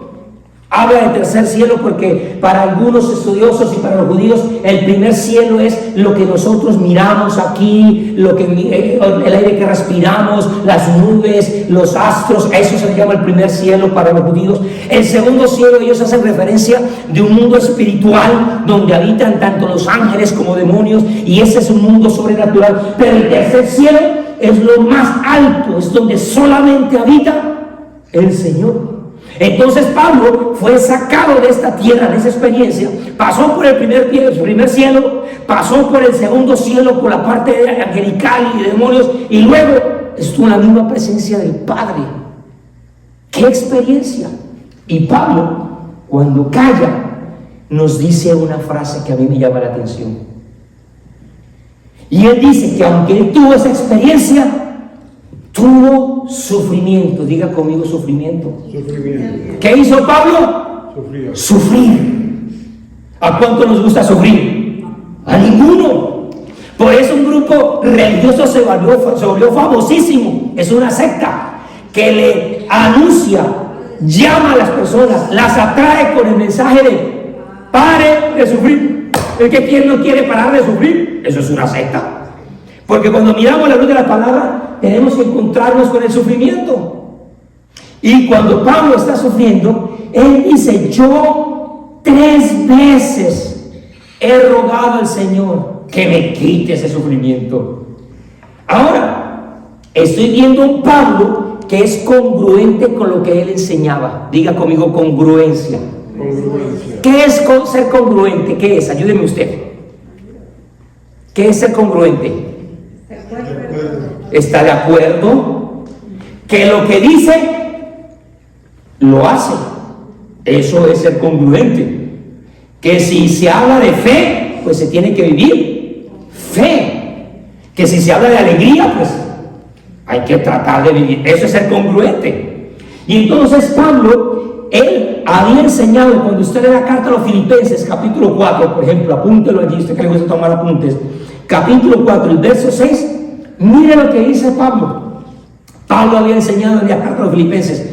Habla del tercer cielo porque para algunos estudiosos y para los judíos el primer cielo es lo que nosotros miramos aquí, lo que el aire que respiramos, las nubes, los astros, eso se le llama el primer cielo para los judíos. El segundo cielo, ellos hacen referencia de un mundo espiritual donde habitan tanto los ángeles como demonios, y ese es un mundo sobrenatural. Pero el tercer cielo es lo más alto, es donde solamente habita el Señor. Entonces Pablo fue sacado de esta tierra, de esa experiencia, pasó por el primer cielo, pasó por el segundo cielo, por la parte angelical y de demonios, y luego estuvo en la misma presencia del Padre. ¡Qué experiencia! Y Pablo, cuando calla, nos dice una frase que a mí me llama la atención. Y él dice que aunque él tuvo esa experiencia, tuvo sufrimiento. Diga conmigo, sufrimiento. Sufrimiento. ¿Qué hizo Pablo? Sufrir. ¿A cuánto nos gusta sufrir? A ninguno. Por eso un grupo religioso se volvió famosísimo. Es una secta que le anuncia, llama a las personas, las atrae con el mensaje de pare de sufrir. ¿Es que quién no quiere parar de sufrir? Eso es una secta. Porque cuando miramos la luz de la palabra, tenemos que encontrarnos con el sufrimiento. Y cuando Pablo está sufriendo, él dice: yo 3 veces he rogado al Señor que me quite ese sufrimiento. Ahora, estoy viendo un Pablo que es congruente con lo que él enseñaba. Diga conmigo, congruencia. ¿Qué es ser congruente? ¿Qué es? Ayúdeme usted. ¿Qué es ser congruente? Está de acuerdo que lo que dice lo hace. Eso es ser congruente. Que si se habla de fe, pues se tiene que vivir fe. Que si se habla de alegría, pues hay que tratar de vivir. Eso es ser congruente. Y entonces Pablo, él había enseñado, cuando usted lee la carta a los Filipenses, capítulo 4, por ejemplo, apúntelo allí, usted que le gusta tomar apuntes, capítulo 4, el verso 6, mire lo que dice Pablo. Pablo había enseñado en la carta a los Filipenses: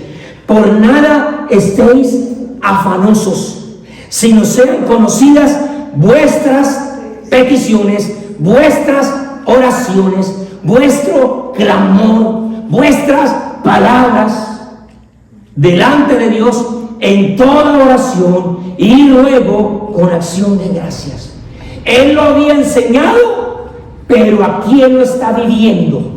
por nada estéis afanosos, sino sean conocidas vuestras peticiones, vuestras oraciones, vuestro clamor, vuestras palabras delante de Dios en toda oración y luego con acción de gracias. Él lo había enseñado, pero aquí él lo está viviendo.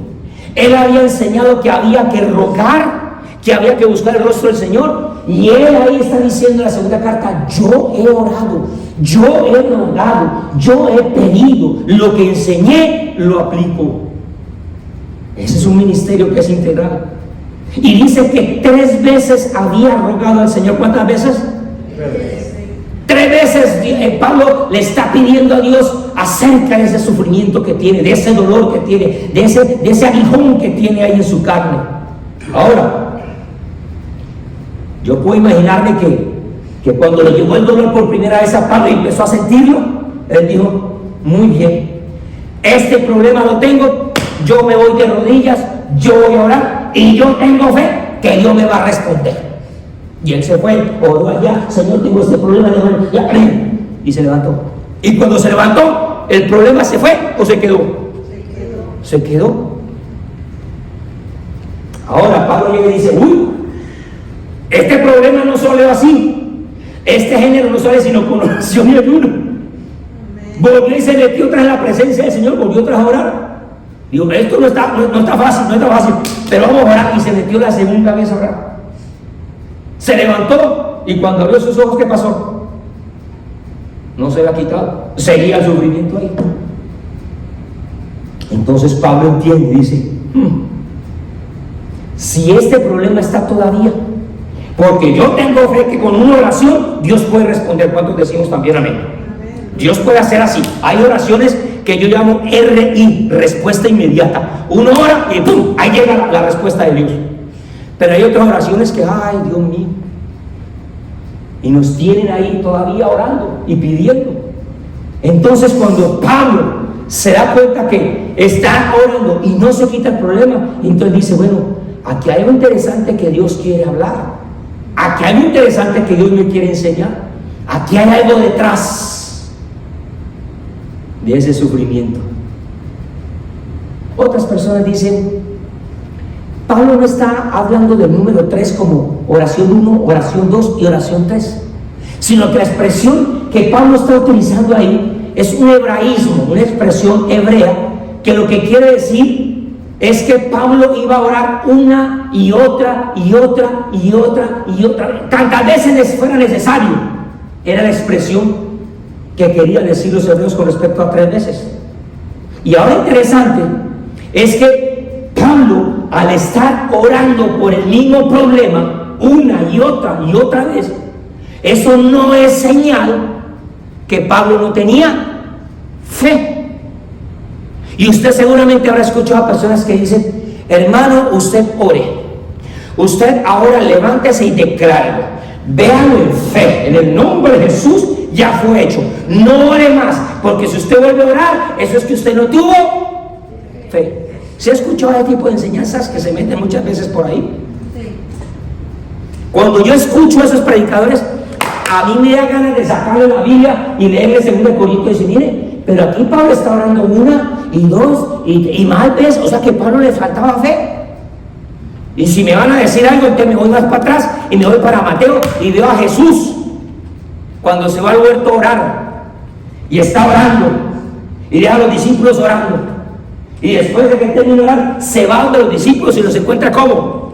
Él había enseñado que había que rogar, que había que buscar el rostro del Señor, y él ahí está diciendo en la segunda carta: yo he orado, yo he rogado, yo he pedido, lo que enseñé lo aplico. Ese es un ministerio que es integral. Y dice que 3 veces había rogado al Señor. ¿Cuántas veces? 3 veces Pablo le está pidiendo a Dios acerca de ese sufrimiento que tiene, de ese dolor que tiene, de ese aguijón que tiene ahí en su carne. Ahora, yo puedo imaginarme que cuando le llegó el dolor por primera vez a Pablo y empezó a sentirlo, él dijo: muy bien, este problema lo tengo, yo me voy de rodillas, yo voy a orar y yo tengo fe que Dios me va a responder. Y él se fue, oró allá: Señor, tengo este problema, y se levantó. Y cuando se levantó, ¿el problema se fue o se quedó? Se quedó. Ahora Pablo llega y dice: uy, este problema no sale así, este género no sale sino con oración y ayuno. Volvió y se metió tras la presencia del Señor, volvió tras a orar. Digo, esto no está fácil, pero vamos a orar. Y se metió la segunda vez a orar. Se levantó y cuando abrió sus ojos, ¿qué pasó? No se había quitado, seguía el sufrimiento ahí. Entonces Pablo entiende y dice: si este problema está todavía, porque yo tengo fe que con una oración Dios puede responder. ¿Cuántos decimos también amén? Dios puede hacer así. Hay oraciones que yo llamo RI, respuesta inmediata. Uno ora y ¡pum!, ahí llega la respuesta de Dios. Pero hay otras oraciones que, ay, Dios mío, y nos tienen ahí todavía orando y pidiendo. Entonces cuando Pablo se da cuenta que está orando y no se quita el problema, entonces dice: bueno, aquí hay algo interesante que Dios quiere hablar, aquí hay algo interesante que Dios me quiere enseñar, aquí hay algo detrás de ese sufrimiento. Otras personas dicen: Pablo no está hablando del número 3 como oración 1, oración 2 y oración 3, sino que la expresión que Pablo está utilizando ahí es un hebraísmo, una expresión hebrea, que lo que quiere decir es que Pablo iba a orar una y otra y otra y otra y otra, tantas veces fuera necesario. Era la expresión que querían decir los hebreos con respecto a 3 veces. Y ahora interesante es que Pablo, al estar orando por el mismo problema una y otra vez, eso no es señal que Pablo no tenía fe. Y usted seguramente habrá escuchado a personas que dicen: hermano, usted ore, usted ahora levántese y declárelo, véalo en fe, en el nombre de Jesús ya fue hecho, no ore más, porque si usted vuelve a orar, eso es que usted no tuvo fe. ¿Se ha escuchado ese tipo de enseñanzas que se meten muchas veces por ahí? Sí. Cuando yo escucho a esos predicadores, a mí me da ganas de sacarle la Biblia y leerle 2 Corintios y decir: mire, pero aquí Pablo está orando 1 y 2 y más veces, o sea que a Pablo le faltaba fe. Y si me van a decir algo, entonces me voy más para atrás y me voy para Mateo y veo a Jesús cuando se va al huerto a orar y está orando y deja a los discípulos orando, y después de que termine de orar se va donde los discípulos y los encuentra como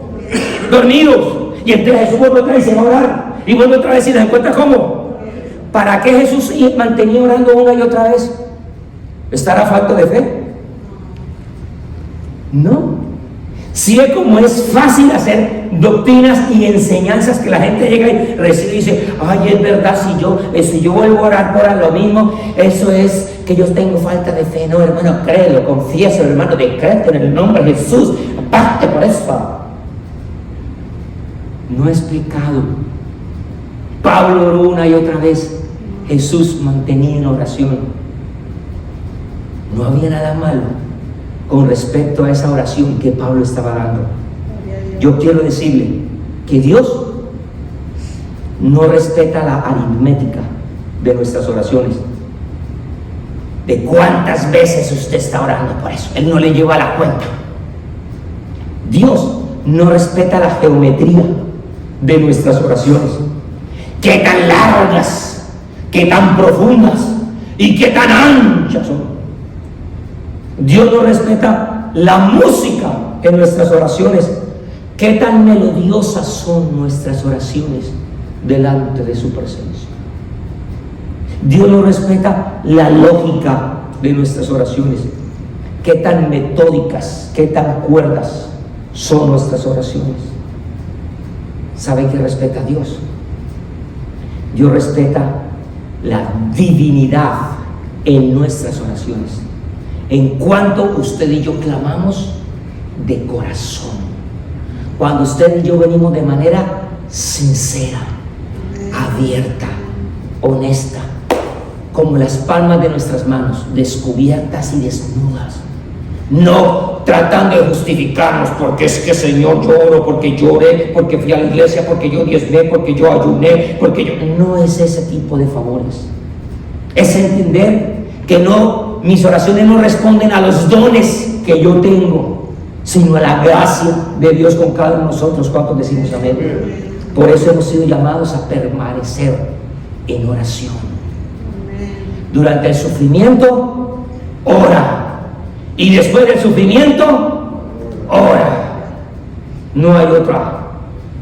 dormidos, y entonces Jesús vuelve otra vez y se va a orar y vuelve otra vez y los encuentra como. ¿Para qué Jesús mantenía orando una y otra vez? ¿Estará falta de fe? No. Si ve como es fácil hacer doctrinas y enseñanzas que la gente llega y recibe y dice: ay, es verdad, si yo vuelvo a orar por lo mismo, eso es que yo tengo falta de fe. No, hermano, créelo, confiesa, hermano, decreto en el nombre de Jesús, aparte por eso. No es pecado. Pablo oró una y otra vez, Jesús mantenía en oración. No había nada malo con respecto a esa oración que Pablo estaba dando. Yo quiero decirle que Dios no respeta la aritmética de nuestras oraciones. de cuántas veces usted está orando por eso. Él no le lleva la cuenta. Dios no respeta la geometría de nuestras oraciones. Qué tan largas, qué tan profundas y qué tan anchas son. Dios no respeta la música en nuestras oraciones. Qué tan melodiosas son nuestras oraciones delante de su presencia. Dios no respeta la lógica de nuestras oraciones. Qué tan metódicas, qué tan cuerdas son nuestras oraciones. ¿Sabe qué respeta a Dios? Dios respeta la divinidad en nuestras oraciones. En cuanto usted y yo clamamos de corazón, cuando usted y yo venimos de manera sincera, abierta, honesta, como las palmas de nuestras manos, descubiertas y desnudas, no tratando de justificarnos, porque es que Señor, yo oro, porque lloré, porque fui a la iglesia, porque yo diezmé, porque yo ayuné, porque yo... No es ese tipo de favores. Es entender que no, mis oraciones no responden a los dones que yo tengo, sino a la gracia de Dios con cada uno de nosotros. ¿Cuántos decimos amén? Por eso hemos sido llamados a permanecer en oración. Durante el sufrimiento, ora. Y después del sufrimiento, ora. No hay otra.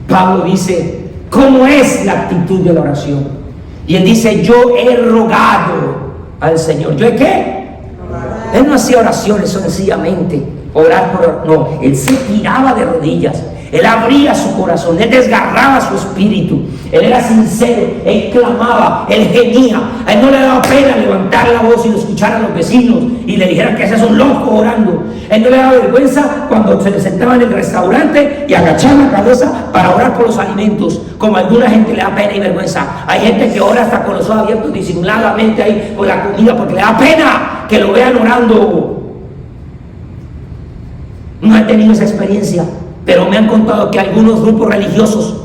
Pablo dice, ¿cómo es la actitud de la oración? Y él dice, yo he rogado al Señor. ¿Yo he qué? Él no hacía oraciones sencillamente, orar por... No, él se tiraba de rodillas. Él abría su corazón, él desgarraba su espíritu, él era sincero, él clamaba, él gemía. A él no le daba pena levantar la voz y escuchar a los vecinos y le dijeran que ese es un loco orando. A él no le daba vergüenza cuando se le sentaba en el restaurante y agachaba la cabeza para orar por los alimentos, como a alguna gente le da pena y vergüenza. Hay gente que ora hasta con los ojos abiertos disimuladamente ahí por la comida porque le da pena que lo vean orando. No he tenido esa experiencia, pero me han contado que algunos grupos religiosos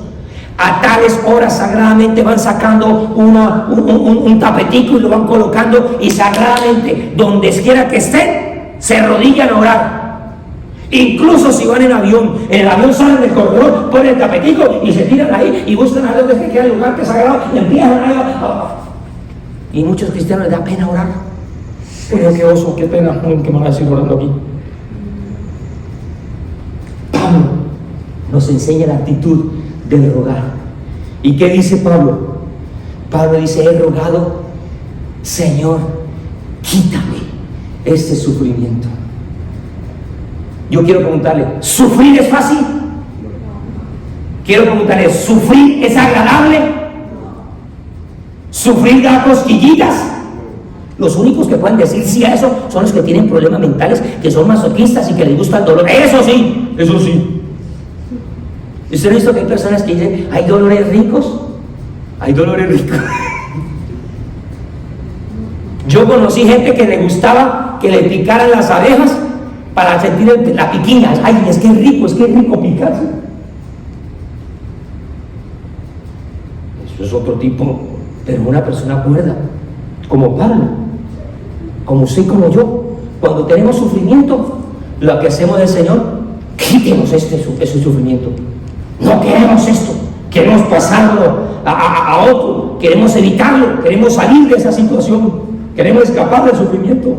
a tales horas sagradamente van sacando un tapetico y lo van colocando, y sagradamente donde quiera que estén se arrodillan a orar. Incluso si van en el avión salen del corredor, ponen el tapetico y se tiran ahí y buscan a donde que queda el lugar que es sagrado y empiezan a orar. Y muchos cristianos les da pena orar. Pero qué oso, qué pena, que me van a decir orando aquí. Pablo nos enseña la actitud del rogar. ¿Y qué dice Pablo? Pablo dice, he rogado, Señor, quítame este sufrimiento. Yo quiero preguntarle, ¿sufrir es fácil? Quiero preguntarle, ¿sufrir es agradable? ¿Sufrir da cosquillitas? Los únicos que pueden decir sí a eso son los que tienen problemas mentales, que son masoquistas y que les gusta el dolor. Eso sí, eso sí. ¿Usted ha visto que hay personas que dicen, hay dolores ricos? Hay dolores ricos. Yo conocí gente que le gustaba que le picaran las abejas para sentir la piquiña. Ay, es que es rico picarse. Eso es otro tipo, pero una persona cuerda, como Pablo, como usted y como yo. Cuando tenemos sufrimiento, lo que hacemos es, Señor, quítemos ese sufrimiento. No queremos esto, queremos pasarlo a otro, queremos evitarlo, queremos salir de esa situación, queremos escapar del sufrimiento.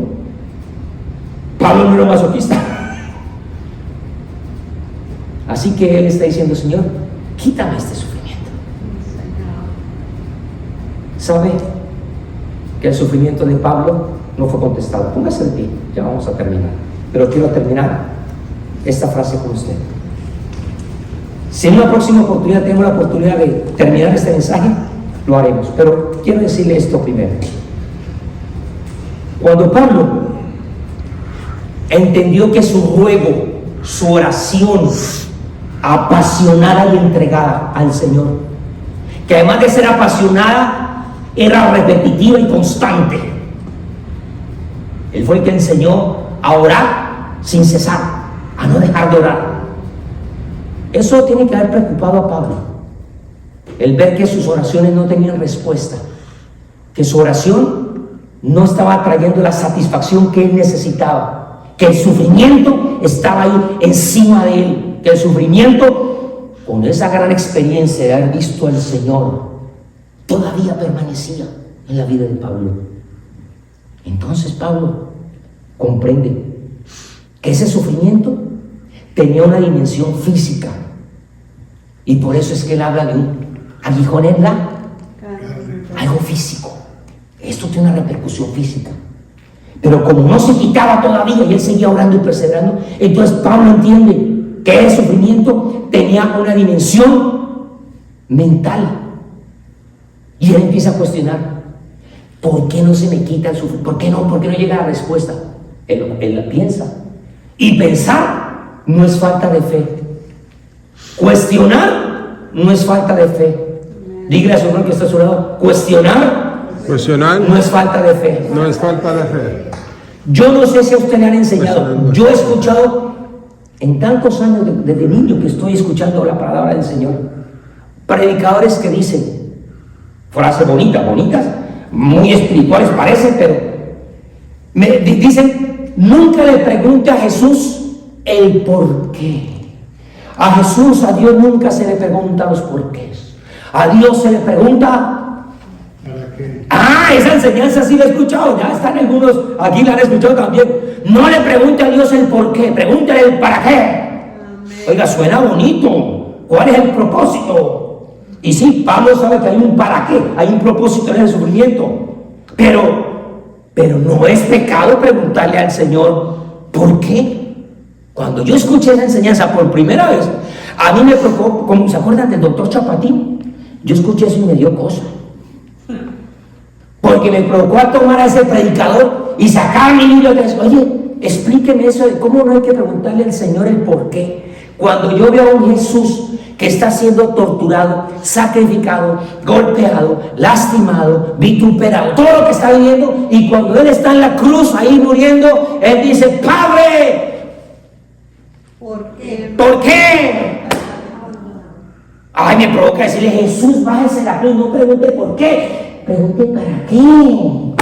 Pablo no era masoquista. Así que él está diciendo, Señor, quítame este sufrimiento. ¿Sabe que el sufrimiento de Pablo no fue contestado? Póngase de pie, ya vamos a terminar. Pero quiero terminar esta frase con usted. Si en una próxima oportunidad tengo la oportunidad de terminar este mensaje, lo haremos. Pero quiero decirle esto primero. Cuando Pablo entendió que su ruego, su oración apasionada y entregada al Señor, que además de ser apasionada, era repetitiva y constante, él fue el que enseñó a orar sin cesar, a no dejar de orar. Eso tiene que haber preocupado a Pablo, el ver que sus oraciones no tenían respuesta, que su oración no estaba trayendo la satisfacción que él necesitaba, que el sufrimiento estaba ahí encima de él, que el sufrimiento, con esa gran experiencia de haber visto al Señor, todavía permanecía en la vida de Pablo. Entonces Pablo comprende que ese sufrimiento tenía una dimensión física, y por eso es que él habla de un aguijón en la algo físico. Esto tiene una repercusión física, pero como no se quitaba todavía y él seguía orando y perseverando, entonces Pablo entiende que el sufrimiento tenía una dimensión mental, y él empieza a cuestionar: ¿por qué no se me quita el sufrimiento? ¿Por qué no llega la respuesta? Él piensa, y pensar no es falta de fe, cuestionar no es falta de fe. Dígale a su hermano que está a su lado: cuestionar no es falta de fe. No es falta de fe. Yo no sé si a usted le han enseñado. Yo he escuchado en tantos años desde niño que estoy escuchando la palabra del Señor, predicadores que dicen frases bonitas, muy espirituales parecen, pero dicen: nunca le pregunte a Jesús el por qué. A Jesús, a Dios nunca se le pregunta los porqués. A Dios se le pregunta ¿para qué? Esa enseñanza sí la he escuchado, ya están algunos aquí, la han escuchado también. No le pregunte a Dios el por qué, pregúntele el para qué. Amén. Oiga, suena bonito. ¿Cuál es el propósito? Y sí, Pablo sabe que hay un para qué, hay un propósito en el sufrimiento, pero no es pecado preguntarle al Señor ¿por qué? Cuando yo escuché esa enseñanza por primera vez, a mí me tocó, como se acuerdan del doctor Chapatín, yo escuché eso y me dio cosa, porque me provocó a tomar a ese predicador y sacar mi libro de eso. Oye, explíqueme eso de cómo no hay que preguntarle al Señor el por qué. Cuando yo veo a un Jesús que está siendo torturado, sacrificado, golpeado, lastimado, vituperado, todo lo que está viviendo, y cuando Él está en la cruz ahí muriendo, Él dice: Padre, ¿por qué? ¿Por qué? Ay, me provoca decirle: Jesús, bájese la cruz, no pregunte por qué, pregunte para qué.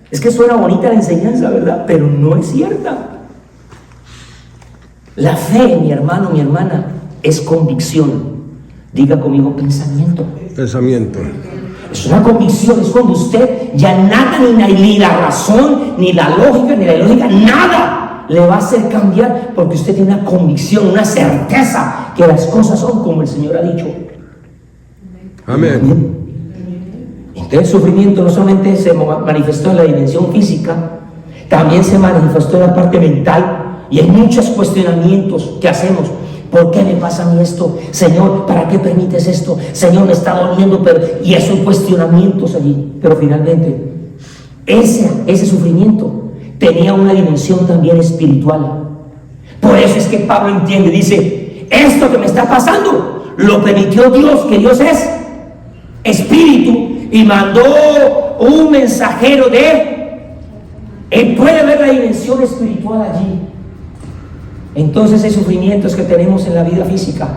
Es que suena bonita la enseñanza, ¿verdad? Pero no es cierta. La fe, mi hermano, mi hermana, es convicción. Diga conmigo: pensamiento. Pensamiento. Es una convicción, es cuando usted ya nada, ni la razón, ni la lógica, nada le va a hacer cambiar, porque usted tiene una convicción, una certeza que las cosas son como el Señor ha dicho. Amén. Entonces el sufrimiento no solamente se manifestó en la dimensión física, también se manifestó en la parte mental, y hay muchos cuestionamientos que hacemos. ¿Por qué me pasa a mí esto? Señor, ¿para qué permites esto? Señor, me está doliendo, y esos cuestionamientos allí. Pero finalmente, ese sufrimiento tenía una dimensión también espiritual. Por eso es que Pablo entiende, dice: esto que me está pasando lo permitió Dios, que Dios es espíritu, y mandó un mensajero Él puede ver la dimensión espiritual allí. Entonces hay sufrimientos que tenemos en la vida física,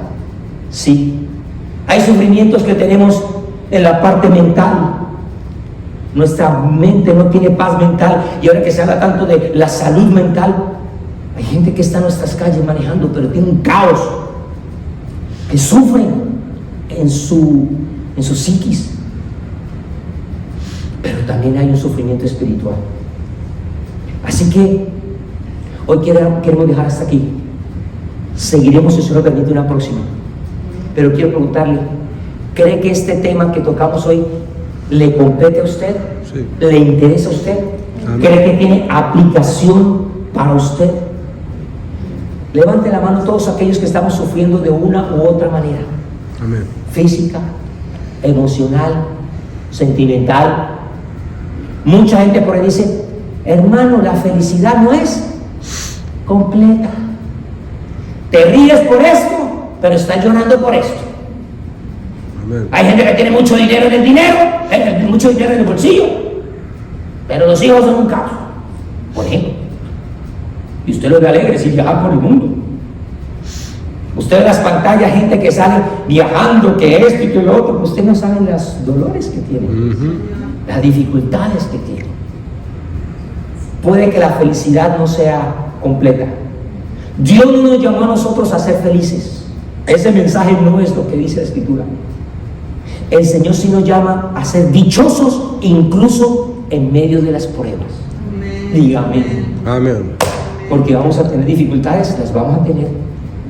sí. Hay sufrimientos que tenemos en la parte mental. Nuestra mente no tiene paz mental, y ahora que se habla tanto de la salud mental, hay gente que está en nuestras calles manejando, pero tiene un caos, que sufren en su psiquis. Pero también hay un sufrimiento espiritual. Así que hoy queremos dejar hasta aquí. Seguiremos, si se lo permite, una próxima. Pero quiero preguntarle: ¿cree que este tema que tocamos hoy le compete a usted? Sí. ¿Le interesa a usted? Amén. ¿Cree que tiene aplicación para usted? Levante la mano todos aquellos que estamos sufriendo de una u otra manera. Amén. Física, emocional, sentimental. Mucha gente por ahí dice: hermano, la felicidad no es completa. Te ríes por esto, pero estás llorando por esto. Amén. Hay gente que tiene mucho dinero en el dinero, mucho dinero en el bolsillo, pero los hijos son un caos, por ejemplo. Y usted lo ve alegre sin viajar por el mundo. Usted ve en las pantallas gente que sale viajando, que esto y que lo otro, usted no sabe los dolores que tiene. las dificultades que tiene. Puede que la felicidad no sea completa. Dios no nos llamó a nosotros a ser felices. Ese mensaje no es lo que dice la Escritura. El Señor sí nos llama a ser dichosos incluso en medio de las pruebas. Diga amén. Amén. Porque vamos a tener dificultades, las vamos a tener.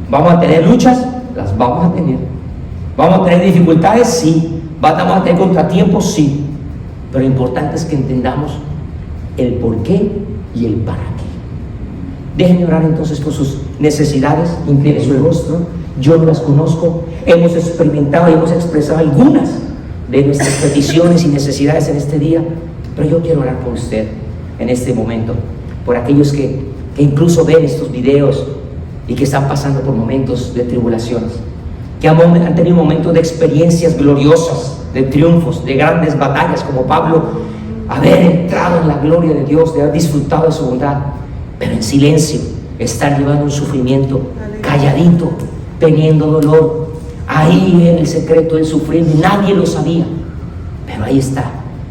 Vamos a tener luchas, las vamos a tener. Vamos a tener dificultades, sí. Vamos a tener contratiempos, sí. Pero lo importante es que entendamos el por qué y el para qué. Déjenme orar entonces por sus necesidades. Incline su rostro. Yo no las conozco. Hemos experimentado y hemos expresado algunas de nuestras peticiones y necesidades en este día. Pero yo quiero orar por usted en este momento, por aquellos que incluso ven estos videos y que están pasando por momentos de tribulaciones, que han tenido momentos de experiencias gloriosas, de triunfos, de grandes batallas, como Pablo, haber entrado en la gloria de Dios, de haber disfrutado de su bondad, pero en silencio, estar llevando un sufrimiento, calladito, teniendo dolor, ahí en el secreto del sufrir, nadie lo sabía, pero ahí está,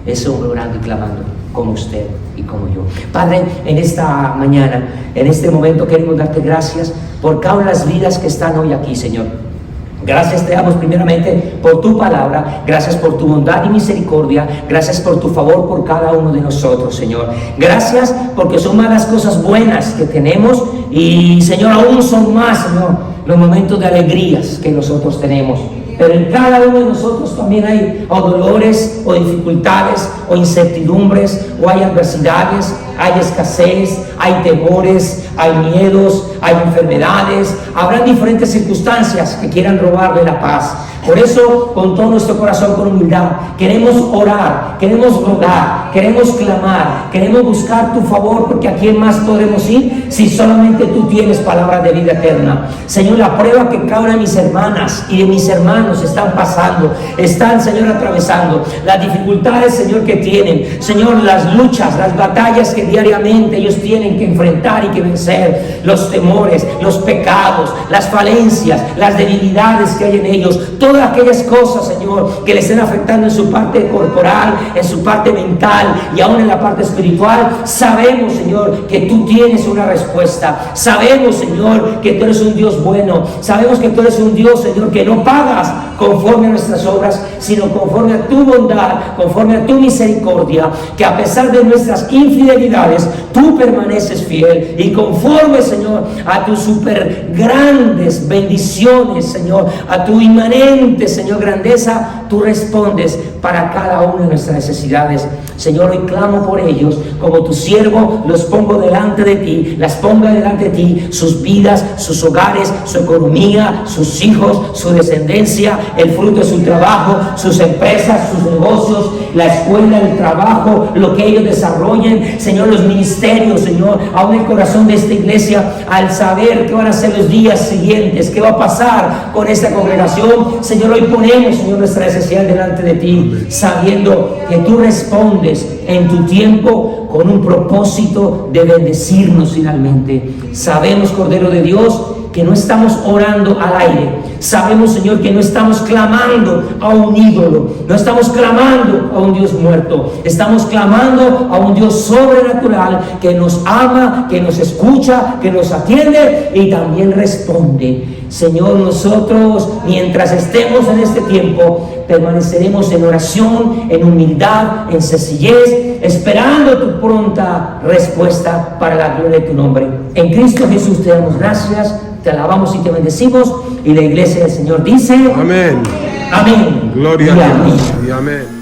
ese hombre orando y clamando, como usted y como yo. Padre, en esta mañana, en este momento queremos darte gracias por cada una de las vidas que están hoy aquí, Señor. Gracias te damos primeramente por tu palabra, gracias por tu bondad y misericordia, gracias por tu favor por cada uno de nosotros, Señor. Gracias porque son más las cosas buenas que tenemos y, Señor, aún son más, Señor, los momentos de alegrías que nosotros tenemos. Pero en cada uno de nosotros también hay o dolores, o dificultades, o incertidumbres, o hay adversidades, hay escasez, hay temores, hay miedos, hay enfermedades, habrán diferentes circunstancias que quieran robarle la paz. Por eso, con todo nuestro corazón, con humildad, queremos orar, queremos rogar, queremos clamar, queremos buscar tu favor, porque ¿a quién más podremos ir si solamente tú tienes palabras de vida eterna? Señor, la prueba que cada una de mis hermanas y de mis hermanos están pasando, están, Señor, atravesando, las dificultades, Señor, que tienen, Señor, las luchas, las batallas que diariamente ellos tienen que enfrentar y que vencer, los temores, los pecados, las falencias, las debilidades que hay en ellos, todas aquellas cosas, Señor, que le estén afectando en su parte corporal, en su parte mental y aún en la parte espiritual. Sabemos, Señor, que tú tienes una respuesta. Sabemos, Señor, que tú eres un Dios bueno. Sabemos que tú eres un Dios, Señor, que no pagas conforme a nuestras obras, sino conforme a tu bondad, conforme a tu misericordia, que a pesar de nuestras infidelidades, tú permaneces fiel y conforme, Señor, a tus super grandes bendiciones, Señor, a tu inmanente, Señor, grandeza, tú respondes para cada una de nuestras necesidades. Señor, hoy clamo por ellos, como tu siervo, los pongo delante de ti, las ponga delante de ti, sus vidas, sus hogares, su economía, sus hijos, su descendencia, el fruto de su trabajo, sus empresas, sus negocios, la escuela, el trabajo, lo que ellos desarrollen, Señor, los ministerios, Señor, aún el corazón de esta iglesia, al saber qué van a ser los días siguientes, qué va a pasar con esta congregación, Señor, hoy ponemos, Señor, nuestra necesidad delante de ti, sabiendo que tú respondes en tu tiempo con un propósito de bendecirnos finalmente. Sabemos, Cordero de Dios, que no estamos orando al aire. Sabemos, Señor, que no estamos clamando a un ídolo, no estamos clamando a un Dios muerto, estamos clamando a un Dios sobrenatural que nos ama, que nos escucha, que nos atiende y también responde. Señor, nosotros, mientras estemos en este tiempo, permaneceremos en oración, en humildad, en sencillez, esperando tu pronta respuesta para la gloria de tu nombre. En Cristo Jesús te damos gracias, te alabamos y te bendecimos. Y la iglesia del Señor dice: Amén. Amén. Gloria a Dios. Y amén.